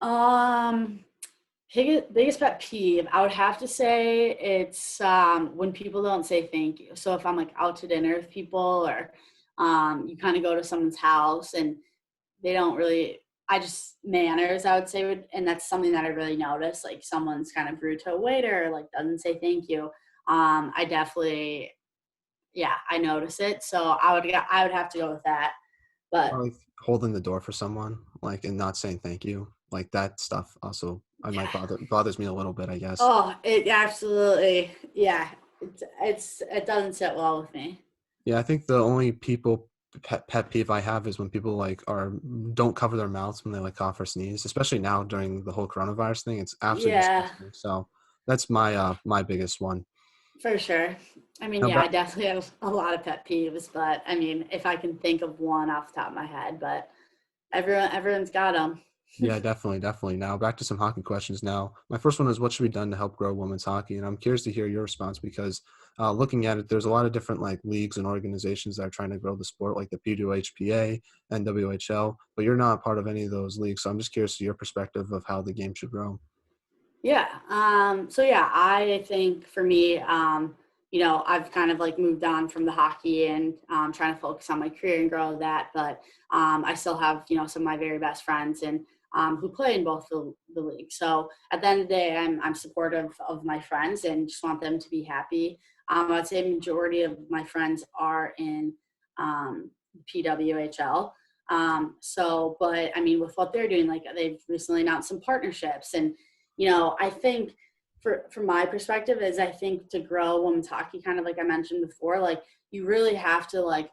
Um, biggest pet peeve, I would have to say it's when people don't say thank you. So if I'm like out to dinner with people or you kind of go to someone's house and they don't really, I just manners, I would say, and that's something that I really notice. Like someone's kind of rude to a waiter, like doesn't say thank you. I definitely, yeah, I notice it. So I would have to go with that. But Or like holding the door for someone, like, and not saying thank you, like that stuff. Also, I might yeah, bothers me a little bit, I guess. oh, it absolutely, yeah, it doesn't sit well with me. Yeah, I think the only people pet peeve I have is when people like don't cover their mouths when they like cough or sneeze, especially now during the whole coronavirus thing. It's absolutely Yeah, disgusting. So that's my biggest one. for sure. I mean, Now yeah, back, I definitely have a lot of pet peeves, but I mean, if I can think of one off the top of my head, but everyone's got them. yeah, definitely, definitely. Now back to some hockey questions. Now, my first one is, what should be done to help grow women's hockey? And I'm curious to hear your response because looking at it, there's a lot of different like leagues and organizations that are trying to grow the sport, like the PWHPA, NWHL, but you're not a part of any of those leagues. So I'm just curious to your perspective of how the game should grow. Yeah. So yeah, I think for me, I've kind of like moved on from the hockey and trying to focus on my career and grow that. But I still have, some of my very best friends and who play in both the leagues. So at the end of the day, I'm supportive of my friends and just want them to be happy. I'd say a majority of my friends are in PWHL. But I mean, with what they're doing, like they've recently announced some partnerships and I think from my perspective is I think to grow women's hockey, kind of like I mentioned before, like you really have to like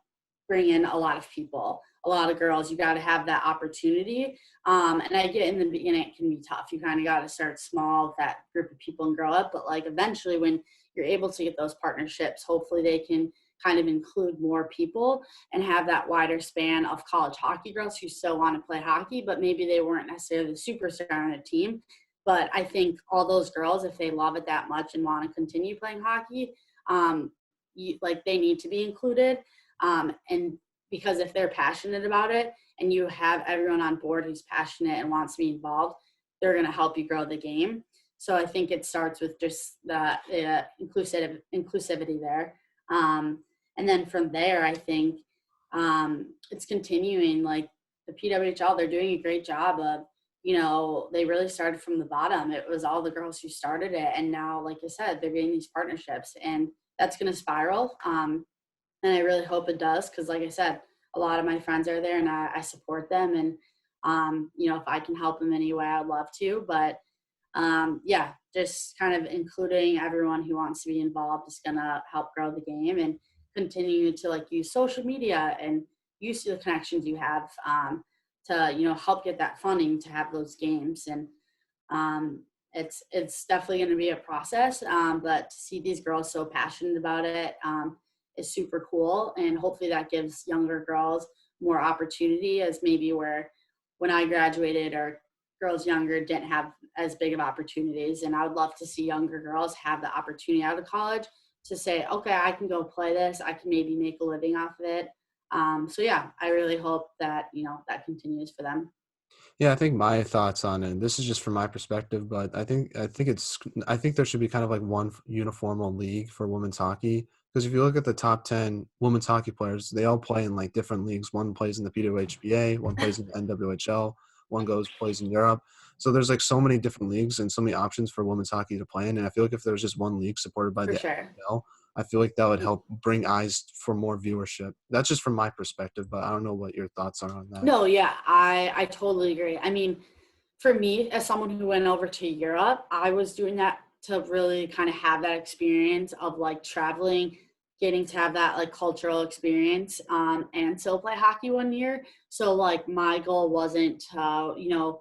bring in a lot of people, a lot of girls. You got to have that opportunity. And I get in the beginning, it can be tough. You kind of got to start small with that group of people and grow up. But like eventually when you're able to get those partnerships, hopefully they can kind of include more people and have that wider span of college hockey girls who still want to play hockey, but maybe they weren't necessarily the superstar on a team. But I think all those girls, if they love it that much and want to continue playing hockey, they need to be included. And because if they're passionate about it and you have everyone on board who's passionate and wants to be involved, they're going to help you grow the game. So I think it starts with just the inclusivity there. And then from there, I think it's continuing like the PWHL, they're doing a great job of they really started from the bottom. It was all the girls who started it. And now, like I said, they're getting these partnerships and that's going to spiral. And I really hope it does. Cause like I said, a lot of my friends are there and I support them. And, if I can help them any way, I'd love to, but yeah, just kind of including everyone who wants to be involved is going to help grow the game and continue to like use social media and use the connections you have, to help get that funding to have those games. And it's definitely going to be a process, but to see these girls so passionate about it is super cool, and hopefully that gives younger girls more opportunity, as maybe where when I graduated or girls younger didn't have as big of opportunities. And I would love to see younger girls have the opportunity out of college to say, okay, I can go play this, I can maybe make a living off of it. So yeah, I really hope that, that continues for them. Yeah, I think my thoughts on it. This is just from my perspective, but I think there should be kind of like one uniformal league for women's hockey. Because if you look at the top 10 women's hockey players, they all play in like different leagues. One plays in the PWHPA, one plays in the NWHL, one plays in Europe. So there's like so many different leagues and so many options for women's hockey to play in. And I feel like if there was just one league supported by For the sure. NHL, I feel like that would help bring eyes for more viewership. That's just from my perspective, but I don't know what your thoughts are on that. No, yeah, I totally agree. I mean, for me, as someone who went over to Europe, I was doing that to really kind of have that experience of like traveling, getting to have that like cultural experience, and still play hockey 1 year. So like my goal wasn't to,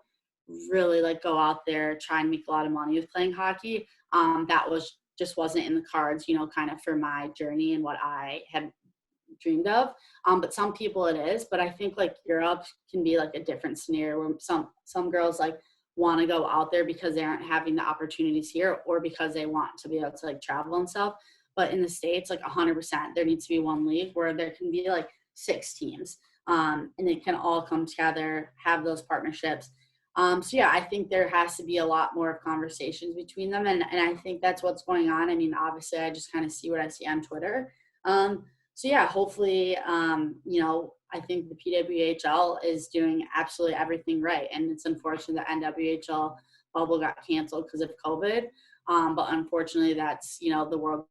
really like go out there, try and make a lot of money with playing hockey. That was just wasn't in the cards, kind of for my journey and what I had dreamed of. But some people it is. But I think like Europe can be like a different scenario where some girls like want to go out there because they aren't having the opportunities here, or because they want to be able to like travel and stuff. But in the States, like 100%, there needs to be one league where there can be like 6 teams, and it can all come together, have those partnerships. So yeah, I think there has to be a lot more conversations between them, and I think that's what's going on. I mean, obviously, I just kind of see what I see on Twitter. So yeah, hopefully, I think the PWHL is doing absolutely everything right, and it's unfortunate the NWHL bubble got canceled because of COVID. But unfortunately, that's the world,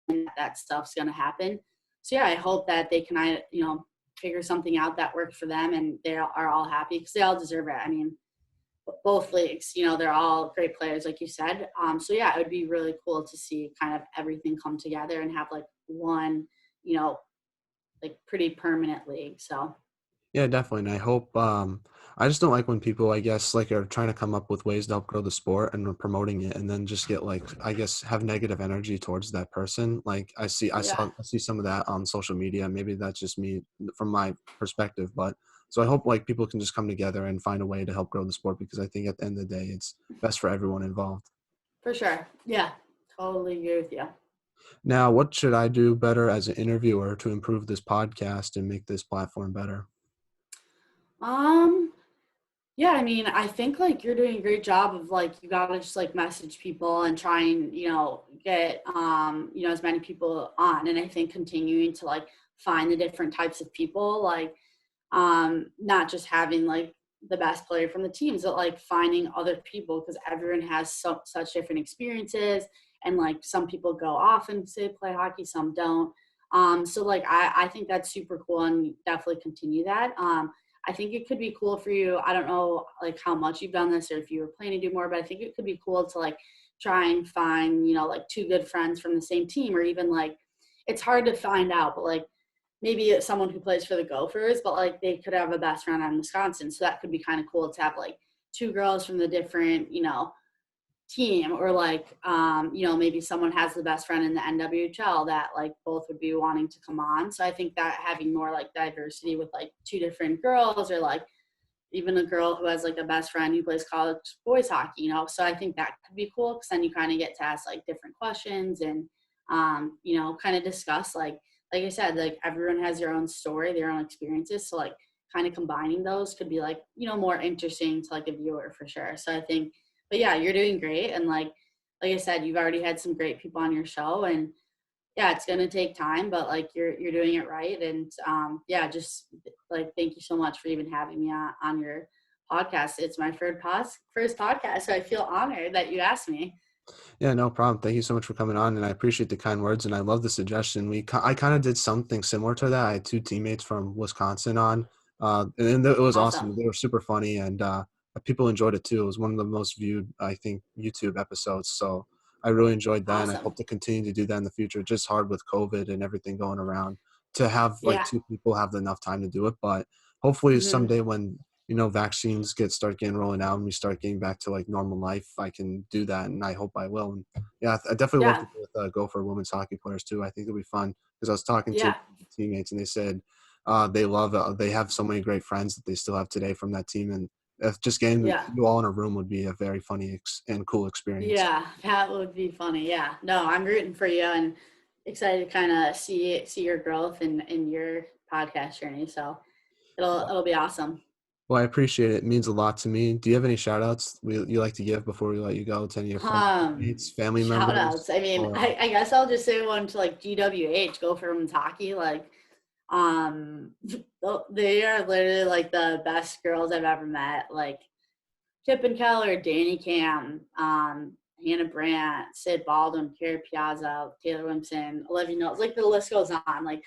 and that stuff's going to happen. So yeah, I hope that they can, figure something out that works for them, and they are all happy because they all deserve it. I mean, both leagues, they're all great players, like you said. So yeah, it would be really cool to see kind of everything come together and have like one, you know, like pretty permanent league. So Yeah, definitely. And I hope I just don't like when people, I guess, like are trying to come up with ways to help grow the sport and are promoting it and then just get like, I guess, have negative energy towards that person. Like yeah, I see some of that on social media. Maybe that's just me from my perspective, but so I hope like people can just come together and find a way to help grow the sport, because I think at the end of the day it's best for everyone involved. for sure. Yeah, totally agree with you. Now, what should I do better as an interviewer to improve this podcast and make this platform better? Um, Yeah, I mean, I think like you're doing a great job of like you gotta just like message people and try and get as many people on, and I think continuing to like find the different types of people, like not just having like the best player from the teams, but like finding other people, because everyone has such different experiences, and like some people go off and say play hockey, some don't. So like I think that's super cool, and definitely continue that. I think it could be cool for you. I don't know like how much you've done this or if you were planning to do more, but I think it could be cool to like try and find, like two good friends from the same team, or even like it's hard to find out, but like maybe it's someone who plays for the Gophers, but like they could have a best friend on Wisconsin. So that could be kind of cool to have like two girls from the different, team, or like maybe someone has the best friend in the NWHL that like both would be wanting to come on. So I think that having more like diversity with like two different girls, or like even a girl who has like a best friend who plays college boys hockey, so I think that could be cool, because then you kind of get to ask like different questions, and kind of discuss like I said, like everyone has their own story, their own experiences, so like kind of combining those could be like more interesting to like a viewer for sure. So I think, but yeah, you're doing great, and like I said, you've already had some great people on your show, and yeah, it's gonna take time, but like you're doing it right. And yeah, just like thank you so much for even having me on your podcast. It's my first podcast, so I feel honored that you asked me. Yeah, no problem. Thank you so much for coming on, and I appreciate the kind words, and I love the suggestion. I kind of did something similar to that. I had two teammates from Wisconsin on, and it was awesome. Awesome. They were super funny, and people enjoyed it too. It was one of the most viewed, I think, YouTube episodes. So I really enjoyed that, and I hope Awesome. to continue to do that in the future. Just hard with COVID and everything going around to have like Yeah. two people have enough time to do it, but hopefully Hmm. someday when vaccines start getting rolling out and we start getting back to like normal life, I can do that, and I hope I will. And yeah, I definitely love to Yeah. go with Gopher women's hockey players too. I think it'll be fun, because I was talking to Yeah. teammates and they said they have so many great friends that they still have today from that team, and just getting Yeah. you all in a room would be a very funny and cool experience. Yeah. That would be funny. Yeah. No, I'm rooting for you, and excited to kind of see your growth in your podcast journey. So it'll be awesome. Well, I appreciate it. It means a lot to me. Do you have any shout outs you like to give before we let you go to any of your friends, teammates, family Shout members, outs. I mean, or I guess I'll just say one to like GWH, Gopher Women's Hockey. Like, um, they are literally like the best girls I've ever met. Like Kippen Keller, Danny Cam, Hannah Brandt, Sid Baldwin, Carrie Piazza, Taylor Wimpson, Olivia Knowles. Like the list goes on. Like,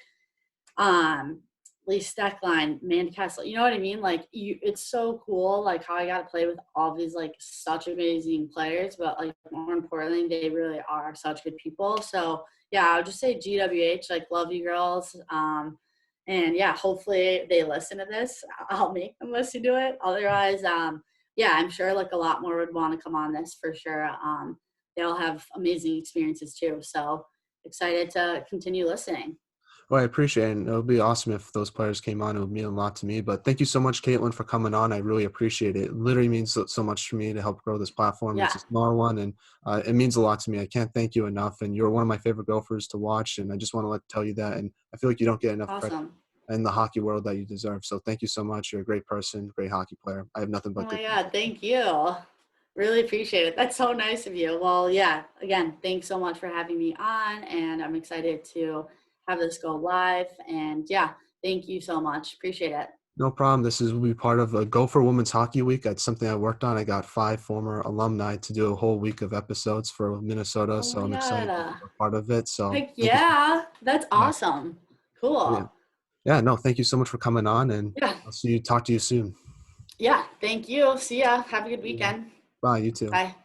um, Lee Steckline, Amanda Castle. You know what I mean? Like it's so cool, like how I got to play with all these like such amazing players, but like more importantly, they really are such good people. So yeah, I would just say GWH, like love you girls. And yeah, hopefully they listen to this. I'll make them listen to it. Otherwise, yeah, I'm sure like a lot more would want to come on this for sure. They all have amazing experiences too. So excited to continue listening. Well, I appreciate it, and it would be awesome if those players came on. It would mean a lot to me. But thank you so much, Caitlin, for coming on. I really appreciate it. It literally means so much to me to help grow this platform. It's Yeah, a small one, and it means a lot to me. I can't thank you enough. And you're one of my favorite Gophers to watch, and I just want to tell you that. And I feel like you don't get enough credit awesome. in the hockey world that you deserve. So thank you so much. You're a great person, great hockey player. I have nothing Oh but my good things. God, thank you. Really appreciate it. That's so nice of you. Well, yeah, again, thanks so much for having me on, and I'm excited to have this go live. And yeah, thank you so much. Appreciate it. No problem. This is will be part of a Gopher Women's Hockey Week. That's something I worked on. I got 5 former alumni to do a whole week of episodes for Minnesota, Oh so my I'm God. excited to be a part of it. So Heck thank you. yeah, that's Yeah, awesome. yeah, Cool. yeah. No, thank you so much for coming on, and Yeah. I'll see you. Talk to you soon. Yeah. Thank you. See ya. Have a good weekend. Bye. You too. Bye.